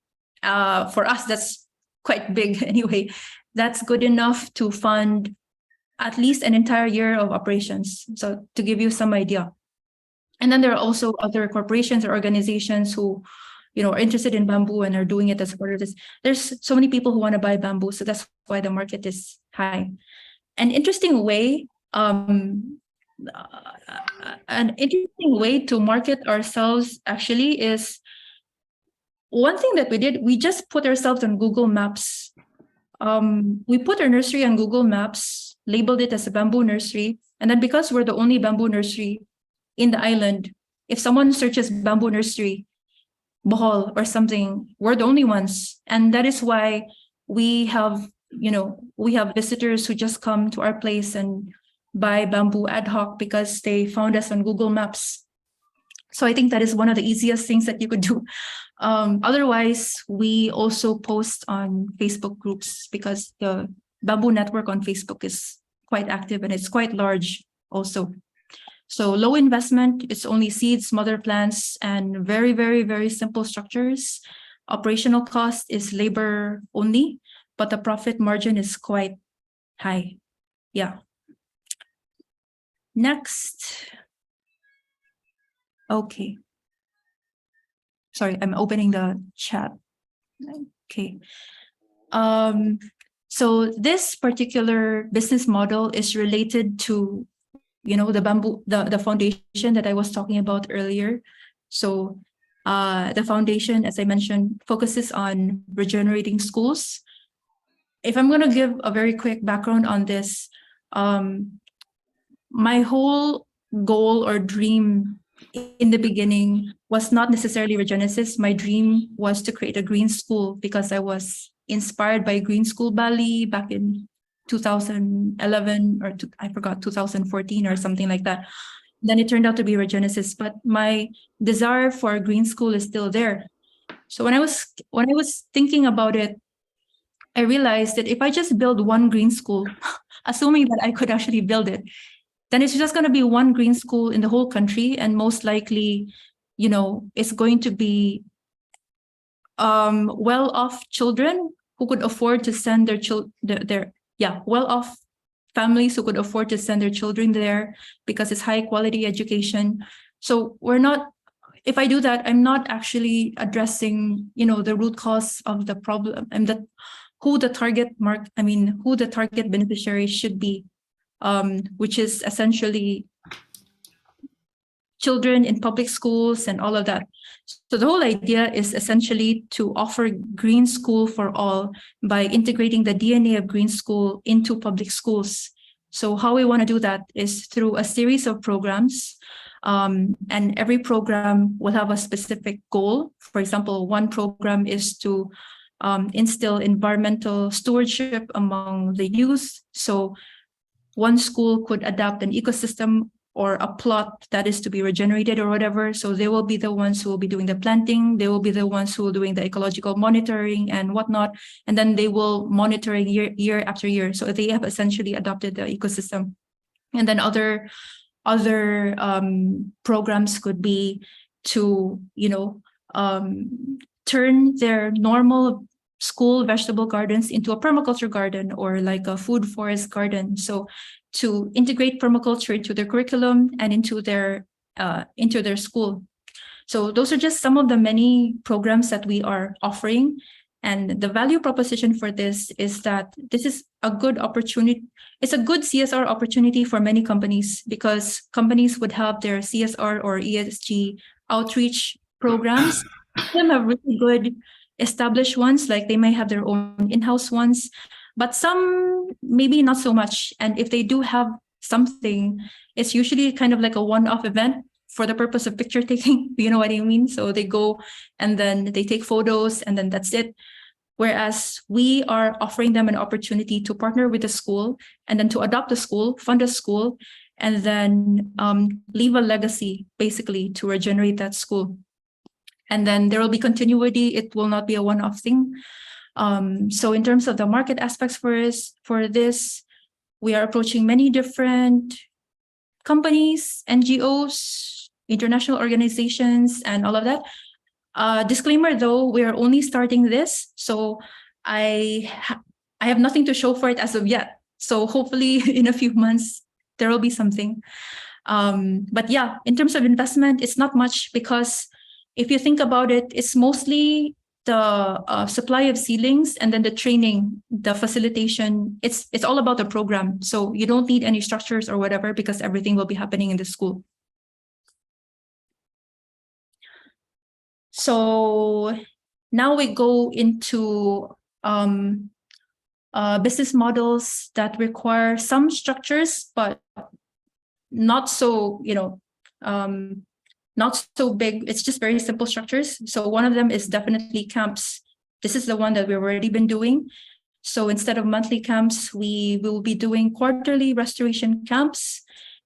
For us, that's quite big anyway. That's good enough to fund at least an entire year of operations. So to give you some idea. And then there are also other corporations or organizations who, are interested in bamboo and are doing it as part of this. There's so many people who want to buy bamboo. So that's why the market is high. An interesting way to market ourselves actually is one thing that we did. We just put ourselves on Google Maps. We put our nursery on Google Maps, labeled it as a bamboo nursery. And then because we're the only bamboo nursery in the island, if someone searches bamboo nursery, Bohol or something, we're the only ones. And that is why we have visitors who just come to our place and buy bamboo ad hoc because they found us on Google Maps. So I think that is one of the easiest things that you could do. Otherwise, we also post on Facebook groups because the bamboo network on Facebook is quite active and it's quite large also. So low investment, it's only seeds, mother plants, and very, very, very simple structures. Operational cost is labor only, but the profit margin is quite high. Yeah. Next. Okay. Sorry, I'm opening the chat. Okay. So this particular business model is related to, the bamboo, the foundation that I was talking about earlier. So the foundation, as I mentioned, focuses on regenerating schools. If I'm going to give a very quick background on this, my whole goal or dream in the beginning was not necessarily Regenesis. My dream was to create a green school because I was inspired by Green School Bali back in 2011 or 2014 or something like that. Then it turned out to be Regenesis, but my desire for a green school is still there. So when I was thinking about it, I realized that if I just build one green school, assuming that I could actually build it, then it's just going to be one green school in the whole country, and most likely, it's going to be well-off children who could afford to send well-off families who could afford to send their children there because it's high quality education. So if I do that, I'm not actually addressing, the root cause of the problem, and who the target beneficiary should be, which is essentially children in public schools and all of that. So the whole idea is essentially to offer green school for all by integrating the DNA of green school into public schools. So how we want to do that is through a series of programs, and every program will have a specific goal. For example, one program is to instill environmental stewardship among the youth. So one school could adopt an ecosystem or a plot that is to be regenerated or whatever. So they will be the ones who will be doing the planting. They will be the ones who will doing the ecological monitoring and whatnot. And then they will monitor year after year. So they have essentially adopted the ecosystem. And then other programs could be to, turn their normal school vegetable gardens into a permaculture garden or like a food forest garden. So to integrate permaculture into their curriculum and into their school. So those are just some of the many programs that we are offering. And the value proposition for this is that this is a good opportunity. It's a good CSR opportunity for many companies, because companies would have their CSR or ESG outreach programs. Some have really good established ones, like they may have their own in-house ones, but some maybe not so much. And if they do have something, it's usually kind of like a one-off event for the purpose of picture taking. You know what I mean? So they go and then they take photos and then that's it. Whereas we are offering them an opportunity to partner with the school and then to adopt a school, fund a school, and then leave a legacy basically to regenerate that school. And then there will be continuity. It will not be a one-off thing. So in terms of the market aspects for this, we are approaching many different companies, NGOs, international organizations, and all of that. Disclaimer though, we are only starting this, so I have nothing to show for it as of yet. So hopefully in a few months there will be something. But yeah, in terms of investment, it's not much, because if you think about it, it's mostly the supply of seedlings and then the training, the facilitation. It's all about the program. So you don't need any structures or whatever, because everything will be happening in the school. So now we go into business models that require some structures, but not so, not so big. It's just very simple structures. So one of them is definitely camps. This is the one that we've already been doing. So instead of monthly camps, we will be doing quarterly restoration camps,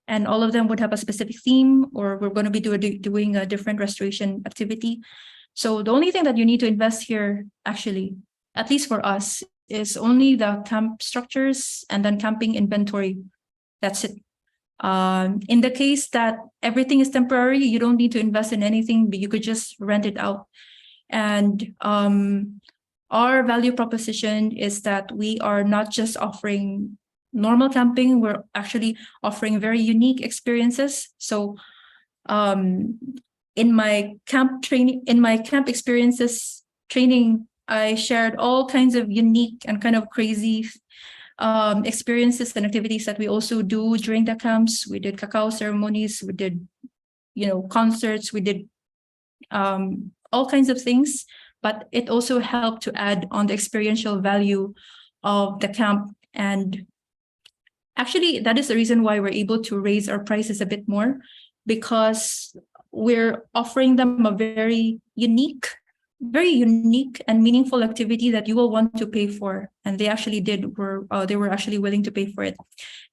and all of them would have a specific theme, or we're going to be doing a different restoration activity. So the only thing that you need to invest here, actually, at least for us, is only the camp structures and then camping inventory. That's it. In the case that everything is temporary, you don't need to invest in anything, but you could just rent it out. And our value proposition is that we are not just offering normal camping, we're actually offering very unique experiences. So in my camp experiences training, I shared all kinds of unique and kind of crazy experiences and activities that we also do during the camps. We did cacao ceremonies, we did, concerts, we did all kinds of things, but it also helped to add on the experiential value of the camp. And actually, that is the reason why we're able to raise our prices a bit more, because we're offering them a very unique and meaningful activity that you will want to pay for. And they actually they were actually willing to pay for it.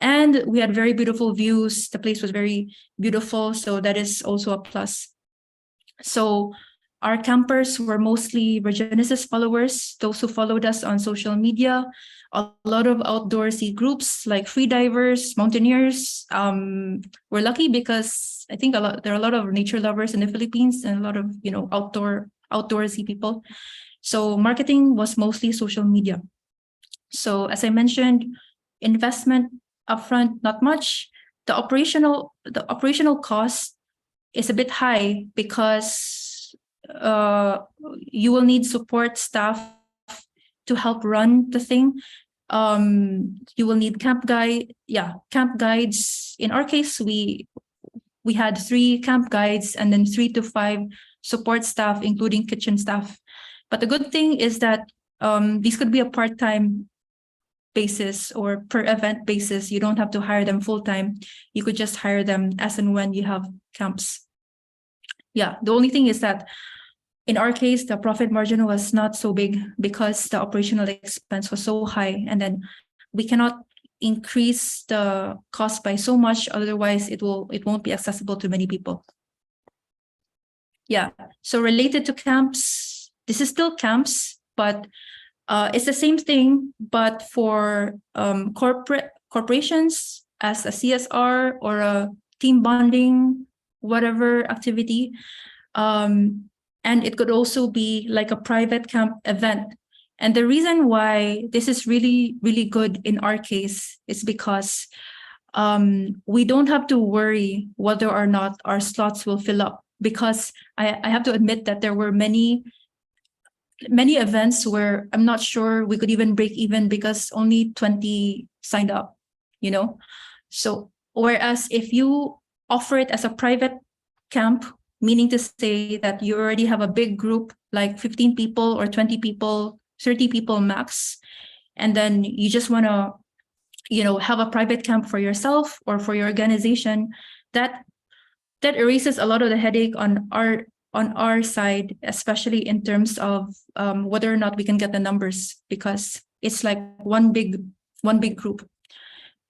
And we had very beautiful views. The place was very beautiful. So that is also a plus. So Our campers were mostly Regenesis followers, those who followed us on social media, a lot of outdoorsy groups like freedivers, mountaineers. We're lucky because I think there are a lot of nature lovers in the Philippines and a lot of outdoorsy people. So marketing was mostly social media. So as I mentioned, investment upfront, not much. The operational cost is a bit high because you will need support staff to help run the thing. You will need camp guides. In our case, we had 3 camp guides and then 3 to 5 support staff, including kitchen staff. But the good thing is that these could be a part-time basis or per event basis. You don't have to hire them full-time. You could just hire them as and when you have camps. Yeah, the only thing is that in our case, the profit margin was not so big because the operational expense was so high, and then we cannot increase the cost by so much, otherwise it won't be accessible to many people. Yeah, so related to camps, this is still camps, but it's the same thing, but for corporations as a CSR or a team bonding, whatever activity. And it could also be like a private camp event. And the reason why this is really, really good in our case is because we don't have to worry whether or not our slots will fill up. Because I have to admit that there were many events where I'm not sure we could even break even because only 20 signed up, So whereas if you offer it as a private camp, meaning to say that you already have a big group, like 15 people or 20 people, 30 people max, and then you just want to, have a private camp for yourself or for your organization, that erases a lot of the headache on our side, especially in terms of whether or not we can get the numbers, because it's like one big group.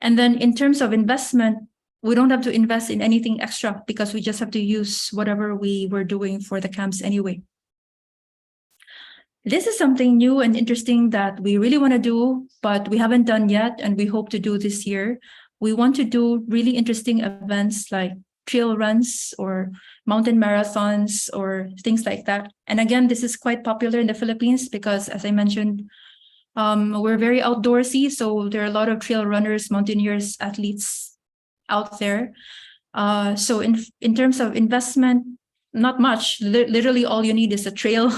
And then in terms of investment, we don't have to invest in anything extra because we just have to use whatever we were doing for the camps anyway. This is something new and interesting that we really want to do, but we haven't done yet, and we hope to do this year. We want to do really interesting events like trail runs or mountain marathons or things like that. And again, this is quite popular in the Philippines because, as I mentioned, we're very outdoorsy. So there are a lot of trail runners, mountaineers, athletes out there. So in terms of investment, not much. Literally all you need is a trail.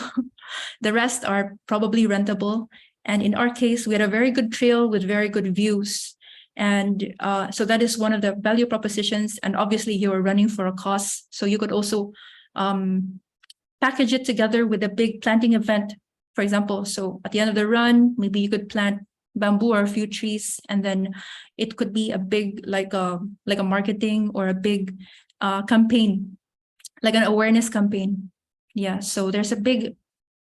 The rest are probably rentable. And in our case, we had a very good trail with very good views. And so that is one of the value propositions. And obviously you are running for a cause. So you could also package it together with a big planting event, for example. So at the end of the run, maybe you could plant bamboo or a few trees, and then it could be a big, like a marketing or a big campaign, like an awareness campaign. Yeah, so there's a big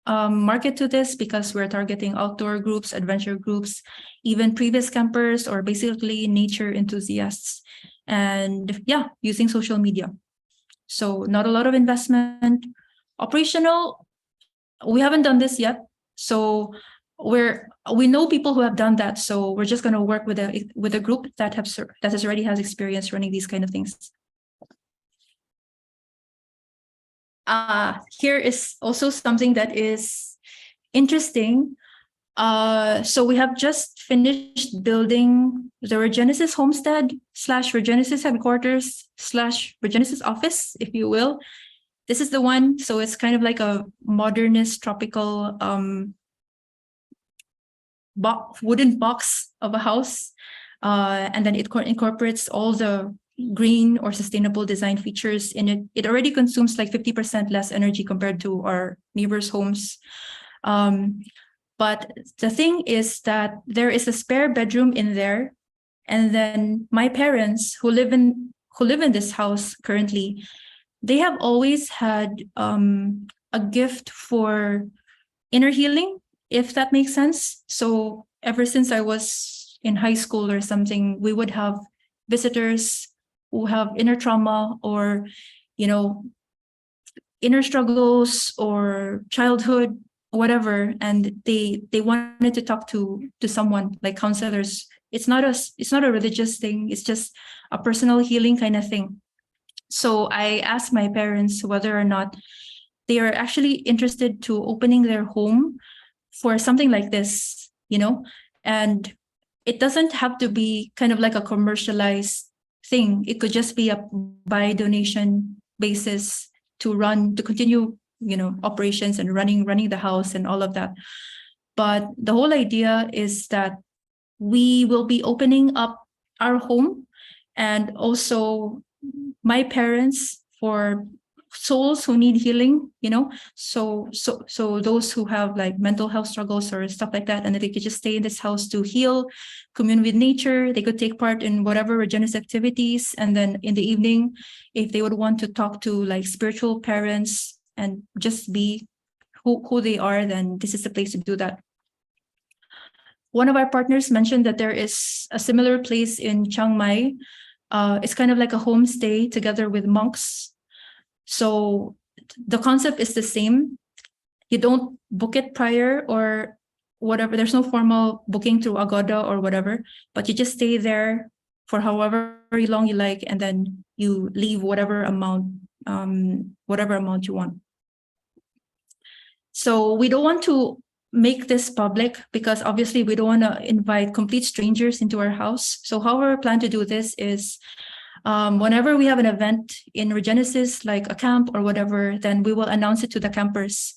market to this because we're targeting outdoor groups, adventure groups, even previous campers, or basically nature enthusiasts. And yeah, using social media. So not a lot of investment. Operational, we haven't done this yet. So we know people who have done that. So we're just going to work with a group that already has experience running these kind of things. Here is also something that is interesting. So we have just finished building the Regenesis homestead / Regenesis headquarters / Regenesis office, if you will. This is the one. So it's kind of like a modernist tropical wooden box of a house. And then it incorporates all the green or sustainable design features in it. It already consumes like 50% less energy compared to our neighbors' homes. But the thing is that there is a spare bedroom in there. And then my parents who live in this house currently, they have always had a gift for inner healing, if that makes sense. So ever since I was in high school or something, we would have visitors who have inner trauma or, inner struggles or childhood, whatever, and they wanted to talk to someone like counselors. It's not a religious thing. It's just a personal healing kind of thing. So I asked my parents whether or not they are actually interested to opening their home for something like this, and it doesn't have to be kind of like a commercialized thing. It could just be a by donation basis to continue, operations and running the house and all of that. But the whole idea is that we will be opening up our home, and also my parents, for souls who need healing, so those who have like mental health struggles or stuff like that, and they could just stay in this house to heal, commune with nature. They could take part in whatever Regenesis activities, and then in the evening, if they would want to talk to like spiritual parents and just be who they are, then this is the place to do that. One of our partners mentioned that there is a similar place in Chiang Mai. It's kind of like a homestay together with monks. So the concept is the same. You don't book it prior or whatever. There's no formal booking through Agoda or whatever, but you just stay there for however long you like, and then you leave whatever amount you want. So we don't want to make this public because obviously we don't want to invite complete strangers into our house. So how we plan to do this is, whenever we have an event in Regenesis, like a camp or whatever, then we will announce it to the campers.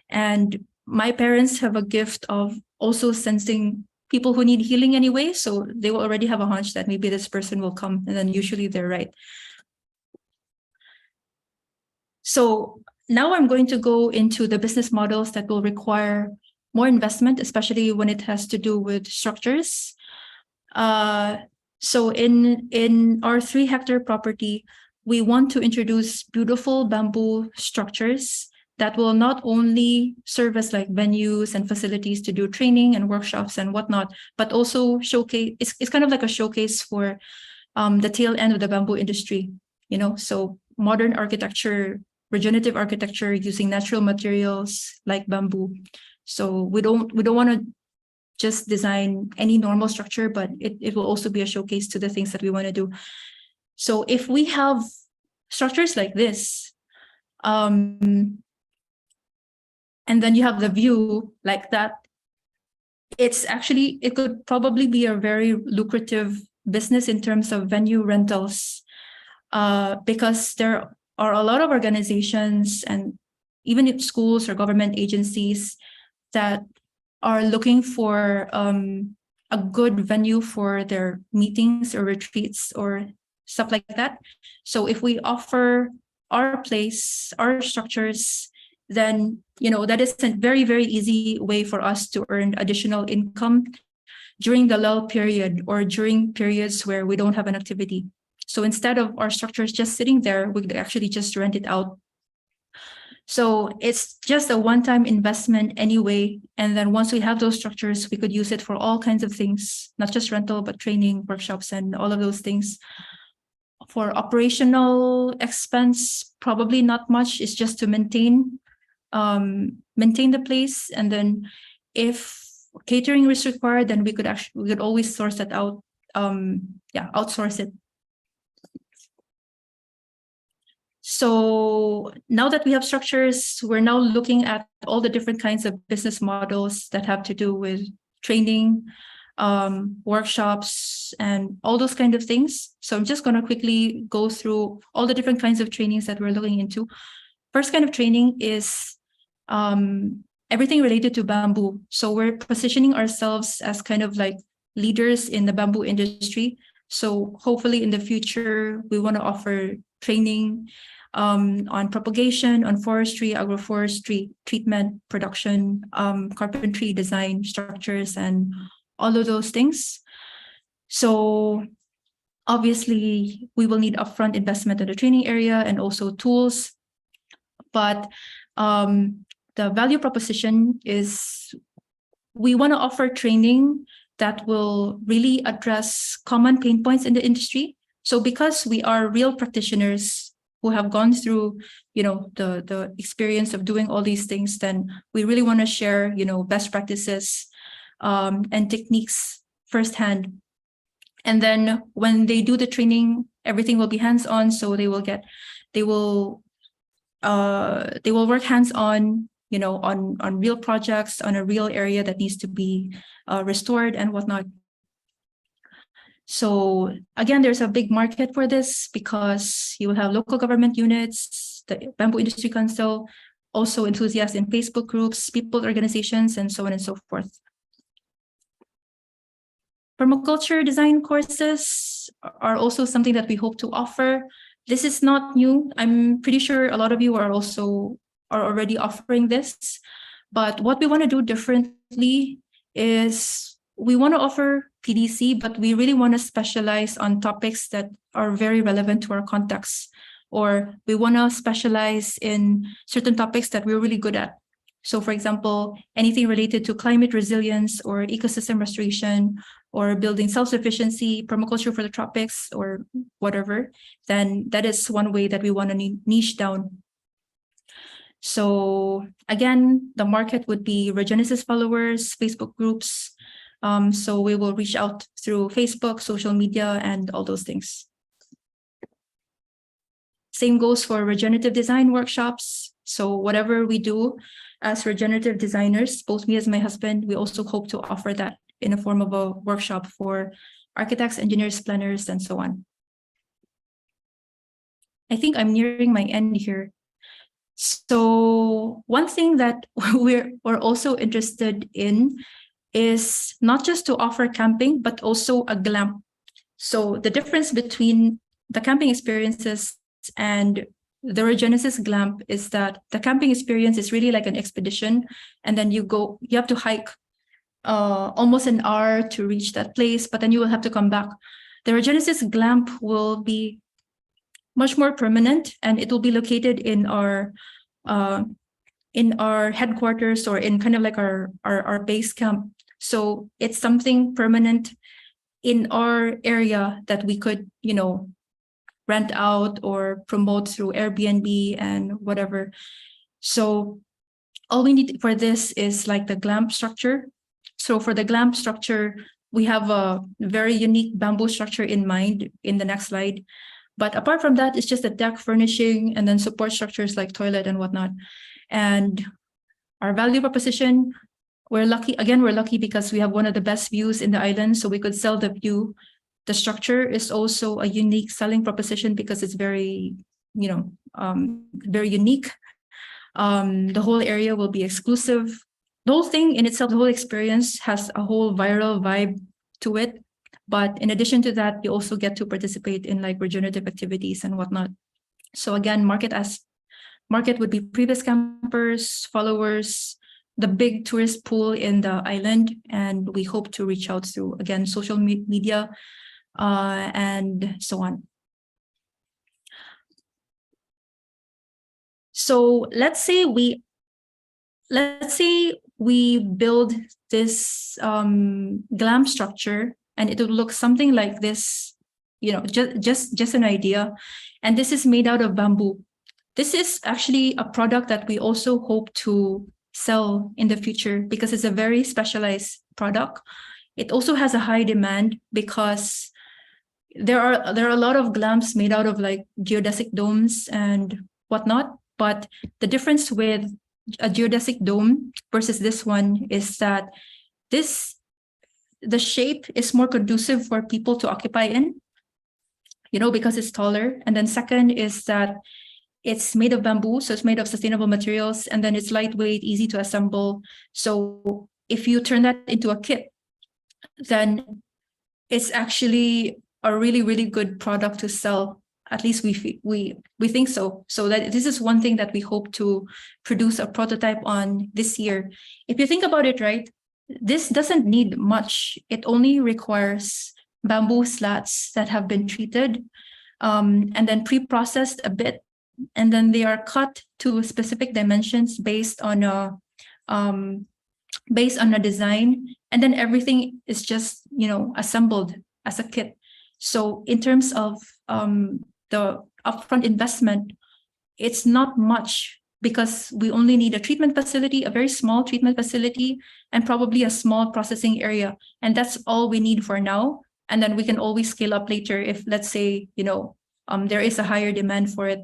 And my parents have a gift of also sensing people who need healing anyway. So they will already have a hunch that maybe this person will come, and then usually they're right. So now I'm going to go into the business models that will require more investment, especially when it has to do with structures. So in our 3-hectare property, we want to introduce beautiful bamboo structures that will not only serve as like venues and facilities to do training and workshops and whatnot, but also showcase. It's kind of like a showcase for the tail end of the bamboo industry. So modern architecture, regenerative architecture using natural materials like bamboo. So we don't want to just design any normal structure, but it will also be a showcase to the things that we want to do. So if we have structures like this, and then you have the view like that, it could probably be a very lucrative business in terms of venue rentals, because there are a lot of organizations and even if schools or government agencies that are looking for a good venue for their meetings or retreats or stuff like that. So if we offer our place, our structures, then that is a very, very easy way for us to earn additional income during the lull period or during periods where we don't have an activity. So instead of our structures just sitting there, we could actually just rent it out. So it's just a one-time investment anyway. And then once we have those structures, we could use it for all kinds of things, not just rental, but training, workshops, and all of those things. For operational expense, probably not much. It's just to maintain the place. And then if catering is required, then we could always source that out. Outsource it. So now that we have structures, we're now looking at all the different kinds of business models that have to do with training, workshops, and all those kind of things. So I'm just going to quickly go through all the different kinds of trainings that we're looking into. First kind of training is everything related to bamboo. So we're positioning ourselves as kind of like leaders in the bamboo industry. So hopefully in the future, we want to offer training on propagation, on forestry, agroforestry, treatment, production, carpentry, design, structures, and all of those things. So obviously, we will need upfront investment in the training area and also tools. But the value proposition is we want to offer training that will really address common pain points in the industry. So because we are real practitioners, who have gone through, the experience of doing all these things, then we really want to share, best practices and techniques firsthand. And then when they do the training, everything will be hands-on. So they will work hands-on, on real projects, on a real area that needs to be restored and whatnot. So again, there's a big market for this because you will have local government units, the Bamboo Industry Council, also enthusiasts in Facebook groups, people organizations, and so on and so forth. Permaculture design courses are also something that we hope to offer. This is not new. I'm pretty sure a lot of you are already offering this. But what we want to do differently is we want to offer PDC, but we really want to specialize on topics that are very relevant to our context, or we want to specialize in certain topics that we're really good at. So for example, anything related to climate resilience or ecosystem restoration or building self-sufficiency, permaculture for the tropics or whatever, then that is one way that we want to niche down. So again, the market would be Regenesis followers, Facebook groups. So we will reach out through Facebook, social media, and all those things. Same goes for regenerative design workshops. So whatever we do as regenerative designers, both me as my husband, we also hope to offer that in a form of a workshop for architects, engineers, planners, and so on. I think I'm nearing my end here. So one thing that we're also interested in is not just to offer camping, but also a glamp. So the difference between the camping experiences and the Regenesis glamp is that the camping experience is really like an expedition, and then you have to hike almost an hour to reach that place, but then you will have to come back. The Regenesis glamp will be much more permanent, and it will be located in our headquarters, or in kind of like our base camp. So it's something permanent in our area that we could, rent out or promote through Airbnb and whatever. So all we need for this is like the glamp structure. So for the glamp structure, we have a very unique bamboo structure in mind in the next slide. But apart from that, it's just the deck furnishing and then support structures like toilet and whatnot. And our value proposition, we're lucky because we have one of the best views in the island, so we could sell the view. The structure is also a unique selling proposition because it's very, very unique. The whole area will be exclusive. The whole thing in itself, the whole experience has a whole viral vibe to it. But in addition to that, you also get to participate in like regenerative activities and whatnot. So again, market would be previous campers, followers, the big tourist pool in the island, and we hope to reach out through, again, social media and so on. So let's say we build this glam structure, and it would look something like this, just an idea. And this is made out of bamboo. This is actually a product that we also hope to sell in the future because it's a very specialized product. It also has a high demand because there are a lot of glams made out of like geodesic domes and whatnot. But the difference with a geodesic dome versus this one is that the shape is more conducive for people to occupy in, because it's taller. And then second is that it's made of bamboo, so it's made of sustainable materials, and then it's lightweight, easy to assemble. So if you turn that into a kit, then it's actually a really, really good product to sell. At least we think so. So that this is one thing that we hope to produce a prototype on this year. If you think about it, right, this doesn't need much. It only requires bamboo slats that have been treated and then pre-processed a bit. And then they are cut to specific dimensions based on a design. And then everything is just, assembled as a kit. So in terms of the the upfront investment, it's not much because we only need a treatment facility, a very small treatment facility, and probably a small processing area. And that's all we need for now. And then we can always scale up later if, let's say, there is a higher demand for it.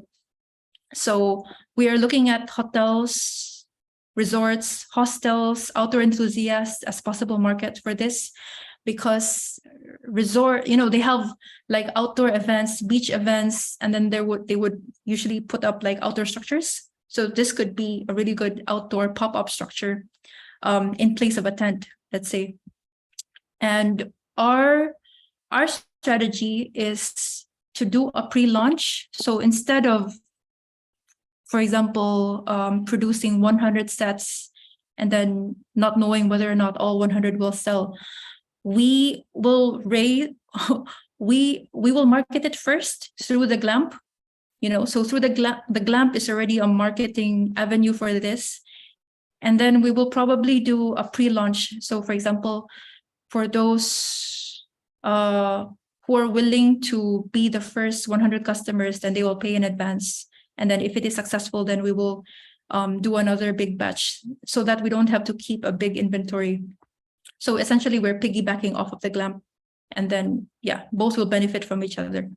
So we are looking at hotels, resorts, hostels, outdoor enthusiasts as possible market for this, because resort, they have like outdoor events, beach events, and then they would usually put up like outdoor structures. So this could be a really good outdoor pop-up structure in place of a tent, let's say. And our strategy is to do a pre-launch. So instead of, for example, producing 100 sets and then not knowing whether or not all 100 will sell, we will we will market it first through the GLAMP. So through the GLAMP is already a marketing avenue for this. And then we will probably do a pre-launch. So for example, for those who are willing to be the first 100 customers, then they will pay in advance. And then if it is successful, then we will do another big batch so that we don't have to keep a big inventory. So essentially, we're piggybacking off of the GLAMP. And then, both will benefit from each other.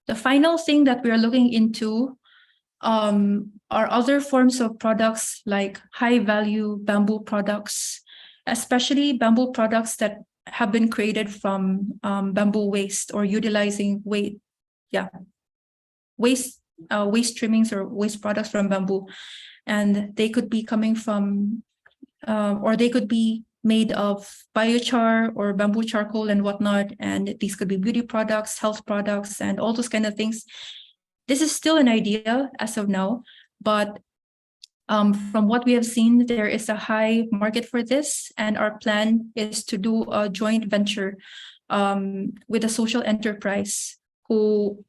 The final thing that we are looking into are other forms of products like high-value bamboo products, especially bamboo products that have been created from bamboo waste or utilizing waste trimmings or waste products from bamboo. And they could be coming from, or they could be made of biochar or bamboo charcoal and whatnot. And these could be beauty products, health products, and all those kind of things. This is still an idea as of now, but from what we have seen, there is a high market for this. And our plan is to do a joint venture with a social enterprise who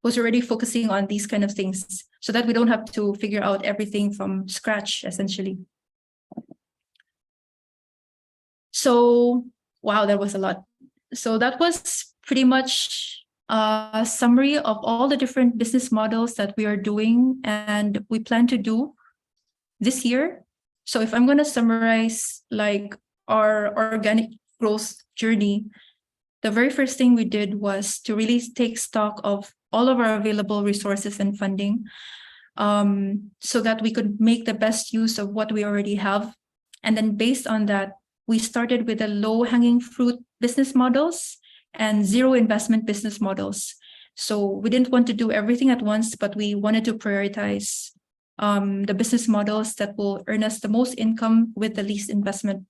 was already focusing on these kind of things so that we don't have to figure out everything from scratch, essentially. So, wow, that was a lot. So that was pretty much a summary of all the different business models that we are doing and we plan to do this year. So if I'm going to summarize like our organic growth journey, the very first thing we did was to really take stock of all of our available resources and funding so that we could make the best use of what we already have. And then based on that, we started with the low-hanging fruit business models and zero investment business models. So we didn't want to do everything at once, but we wanted to prioritize the business models that will earn us the most income with the least investment.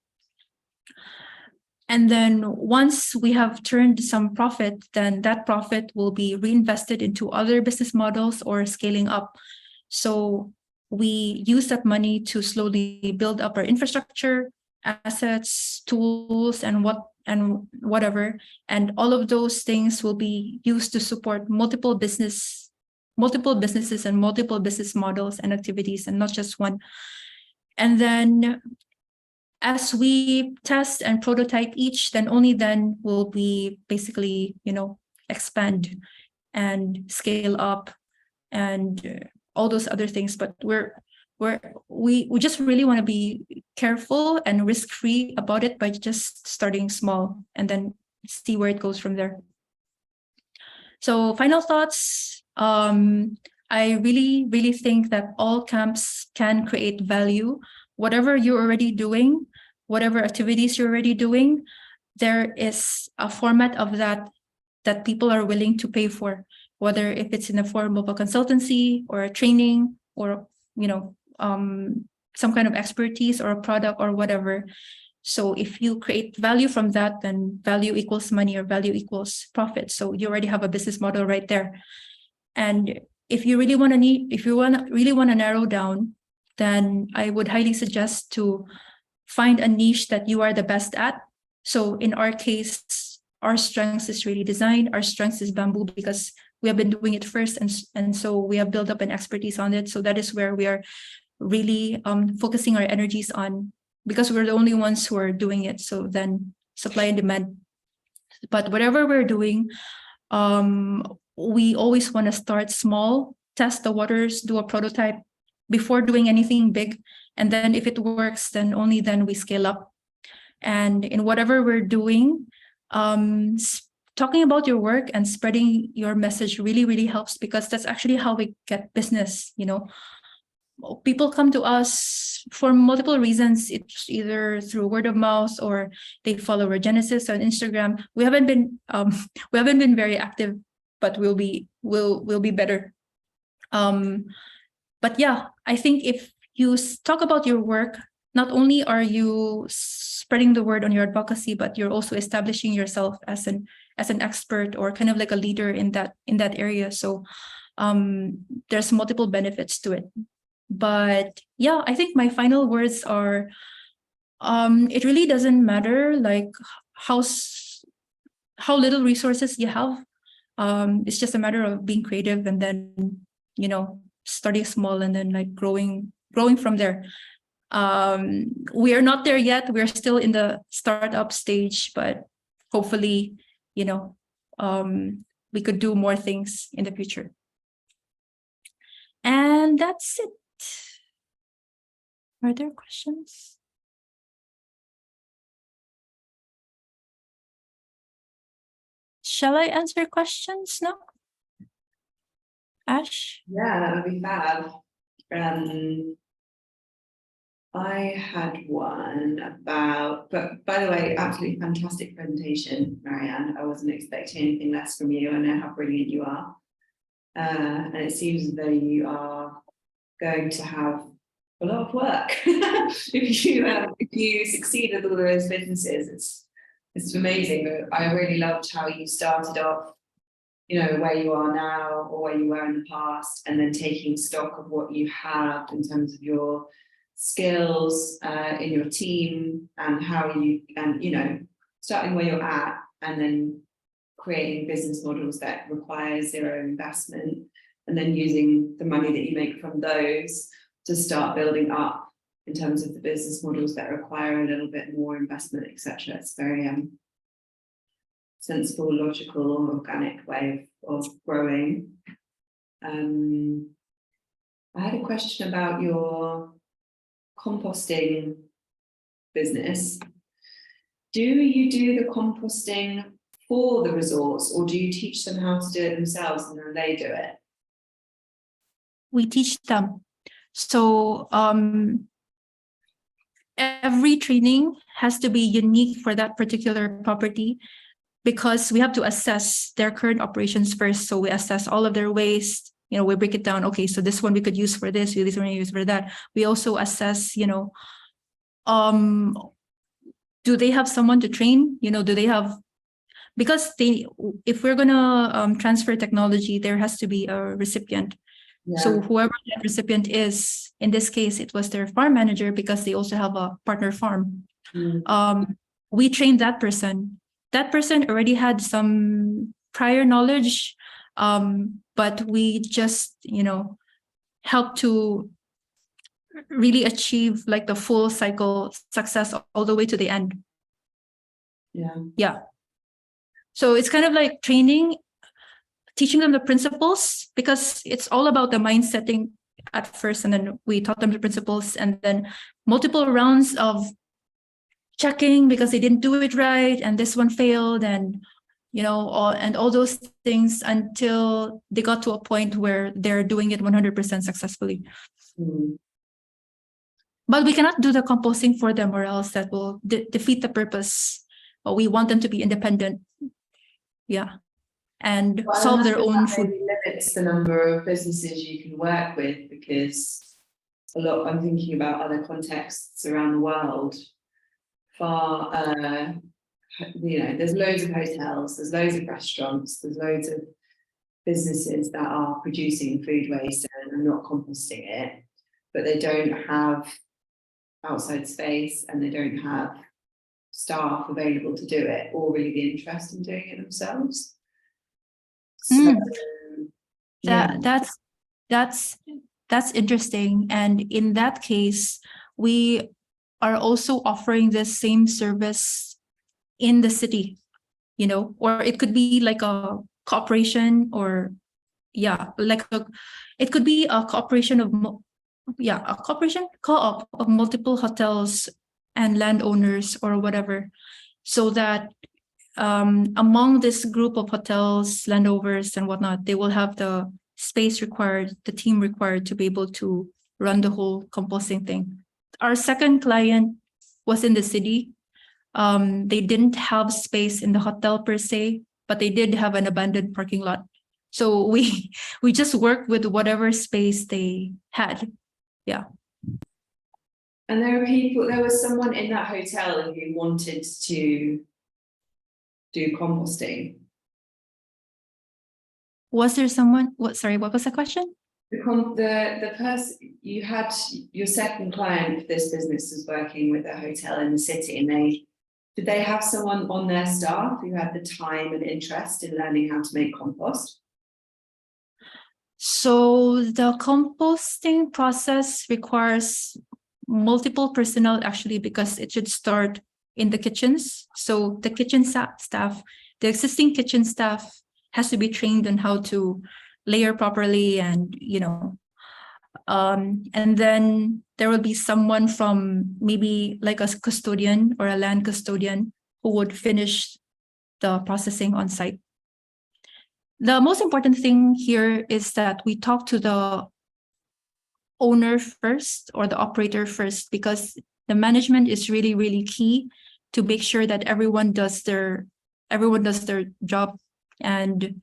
And then once we have turned some profit, then that profit will be reinvested into other business models or scaling up. So we use that money to slowly build up our infrastructure, assets, tools, and whatever. And all of those things will be used to support multiple businesses and multiple business models and activities, and not just one. And then as we test and prototype each, then only then will we basically, expand and scale up and all those other things. But we just really want to be careful and risk-free about it by just starting small and then see where it goes from there. So final thoughts. I really, really think that all camps can create value. Whatever you're already doing, whatever activities you're already doing, there is a format of that people are willing to pay for, whether if it's in the form of a consultancy or a training or, some kind of expertise or a product or whatever. So if you create value from that, then value equals money or value equals profit. So you already have a business model right there. And if you really want to narrow down, then I would highly suggest to find a niche that you are the best at. So in our case, our strengths is really design. Our strengths is bamboo because we have been doing it first. And so we have built up an expertise on it. So that is where we are really focusing our energies on, because we're the only ones who are doing it. So then supply and demand. But whatever we're doing, We always want to start small, test the waters, do a prototype before doing anything big. And then if it works, then only then we scale up. And in whatever we're doing, talking about your work and spreading your message really, really helps, because that's actually how we get business. People come to us for multiple reasons. It's either through word of mouth or they follow Regenesis on Instagram. We haven't been very active, but we'll be better. But yeah, I think if you talk about your work, not only are you spreading the word on your advocacy, but you're also establishing yourself as an expert or kind of like a leader in that area. So there's multiple benefits to it. But yeah, I think my final words are, it really doesn't matter like how little resources you have. It's just a matter of being creative and then, starting small and then like growing from there. We are not there yet. We're still in the startup stage, but hopefully, we could do more things in the future. And that's it. Are there questions? Shall I answer questions now? Ash? Yeah, that would be fab. I had one about, but by the way, absolutely fantastic presentation, Marianne. I wasn't expecting anything less from you. I know how brilliant you are. And it seems as though you are going to have a lot of work. if you succeed with all of those businesses, it's amazing. But I really loved how you started off, where you are now or where you were in the past, and then taking stock of what you have in terms of your skills in your team and how you, starting where you're at and then creating business models that require zero investment, and then using the money that you make from those to start building up in terms of the business models that require a little bit more investment, etc. It's very sensible, logical, organic way of growing. I had a question about your composting business. Do you do the composting for the resorts, or do you teach them how to do it themselves and then they do it? We teach them. So every training has to be unique for that particular property, because we have to assess their current operations first. So we assess all of their waste. We break it down. Okay, so this one we could use for this, this one we use for that. We also assess, do they have someone to train? Do they have, because if we're gonna transfer technology, there has to be a recipient. Yeah. So whoever that recipient is, in this case, it was their farm manager, because they also have a partner farm. We trained that person. That person already had some prior knowledge, but we just, help to really achieve like the full cycle success all the way to the end. Yeah. So it's kind of like training, teaching them the principles, because it's all about the mind setting at first, and then we taught them the principles, and then multiple rounds of checking because they didn't do it right, and this one failed, and all those things, until they got to a point where they're doing it 100% successfully. But we cannot do the composting for them, or else that will defeat the purpose. But we want them to be independent, and solve their own food. Limits the number of businesses you can work with, because I'm thinking about other contexts around the world. There's loads of hotels, there's loads of restaurants, there's loads of businesses that are producing food waste and not composting it, but they don't have outside space and they don't have staff available to do it, or really the interest in doing it themselves. So, that's interesting. And in that case, we are also offering this same service in the city, or it could be like a cooperation, or it could be a cooperation of a cooperation co-op of multiple hotels and landowners or whatever, so that among this group of hotels, landowners and whatnot, they will have the space required, the team required to be able to run the whole composting thing. Our second client was in the city. They didn't have space in the hotel per se, but they did have an abandoned parking lot. So we just worked with whatever space they had. Yeah. And there was someone in that hotel who wanted to do composting. Was there someone? What was the question? The person you had, your second client for this business was working with a hotel in the city, and did they have someone on their staff who had the time and interest in learning how to make compost? So the composting process requires multiple personnel, actually, because it should start in the kitchens. So the kitchen staff, the existing kitchen staff has to be trained on how to layer properly, and and then there will be someone from maybe like a custodian or a land custodian who would finish the processing on site. The most important thing here is that we talk to the owner first, or the operator first, because the management is really, really key to make sure that everyone does their job. And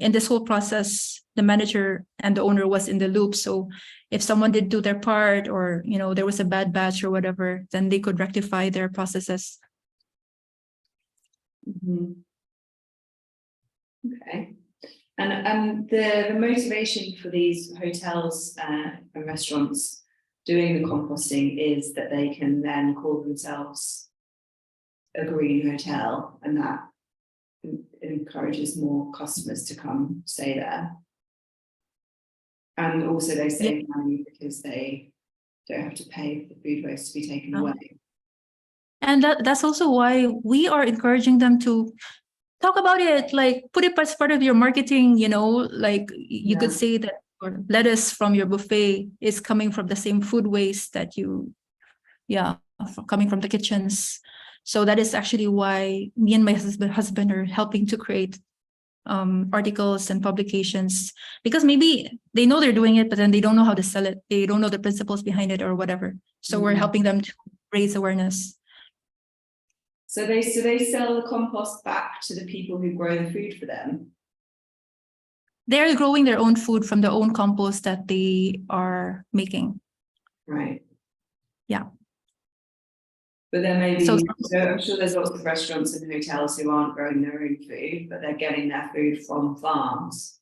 in this whole process, the manager and the owner was in the loop. So if someone did do their part, or there was a bad batch or whatever, then they could rectify their processes. Mm-hmm. Okay. And the motivation for these hotels and restaurants doing the composting is that they can then call themselves a green hotel, and that encourages more customers to come stay there. And also they save money because they don't have to pay for the food waste to be taken away. And that's also why we are encouraging them to talk about it, like put it as part of your marketing, like you could say that lettuce from your buffet is coming from the same food waste that coming from the kitchens. So that is actually why me and my husband are helping to create articles and publications, because maybe they know they're doing it, but then they don't know how to sell it. They don't know the principles behind it or whatever. So we're helping them to raise awareness. So they sell the compost back to the people who grow the food for them? They're growing their own food from their own compost that they are making. Right. Yeah. But there may be, so I'm sure there's lots of restaurants and hotels who aren't growing their own food, but they're getting their food from farms.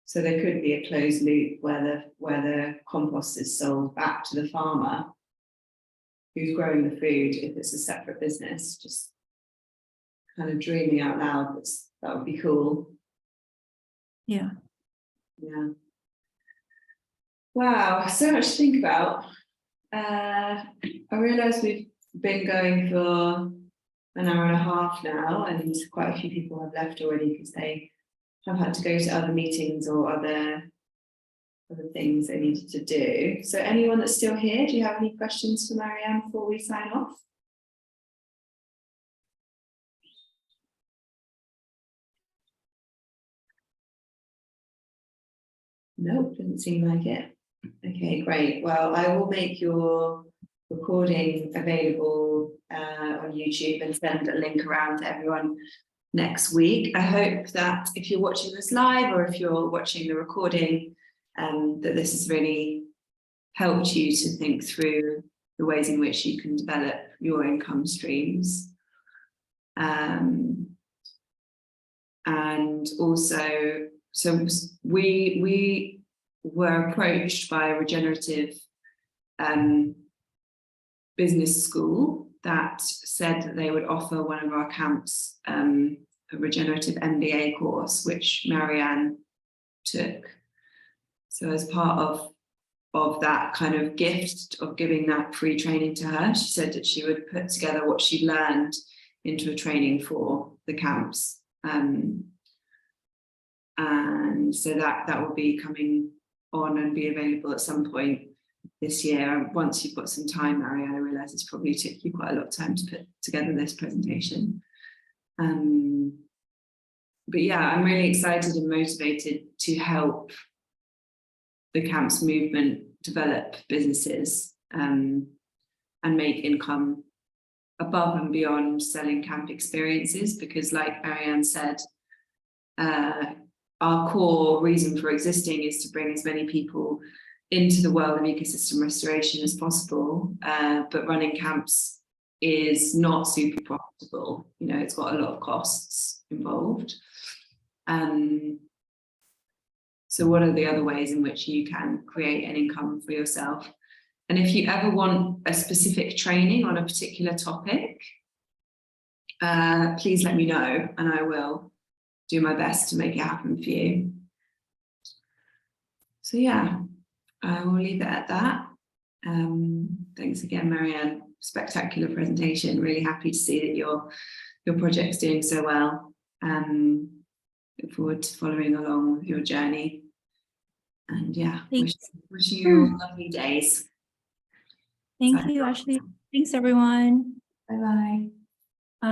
So there could be a closed loop where the compost is sold back to the farmer who's growing the food, if it's a separate business. Just kind of dreaming out loud, that would be cool. Yeah. Yeah. Wow, so much to think about. I realise we've been going for an hour and a half now, and quite a few people have left already because they have had to go to other meetings or other things they needed to do. So anyone that's still here, do you have any questions for Marianne before we sign off? Nope, doesn't seem like it. Okay, great. Well, I will make your recording available on YouTube and send a link around to everyone next week. I hope that if you're watching this live or if you're watching the recording, that this has really helped you to think through the ways in which you can develop your income streams. And also, so we were approached by a regenerative business school that said that they would offer one of our camps a regenerative MBA course, which Marianne took. So as part of that kind of gift of giving that free training to her, she said that she would put together what she'd learned into a training for the camps. And so that will be coming on and be available at some point this year. Once you've got some time, Marianne, I realise it's probably took you quite a lot of time to put together this presentation. But yeah, I'm really excited and motivated to help the camps movement develop businesses and make income above and beyond selling camp experiences, because like Marianne said, our core reason for existing is to bring as many people into the world of ecosystem restoration as possible, but running camps is not super profitable. You know, it's got a lot of costs involved. So what are the other ways in which you can create an income for yourself? And if you ever want a specific training on a particular topic, please let me know and I will do my best to make it happen for you. So yeah, I will leave it at that. Thanks again, Marianne. Spectacular presentation. Really happy to see that your project's doing so well. Look forward to following along with your journey. And yeah, wishing you all lovely days. Thank you, Ashley. Thanks, everyone. Bye-bye. Bye.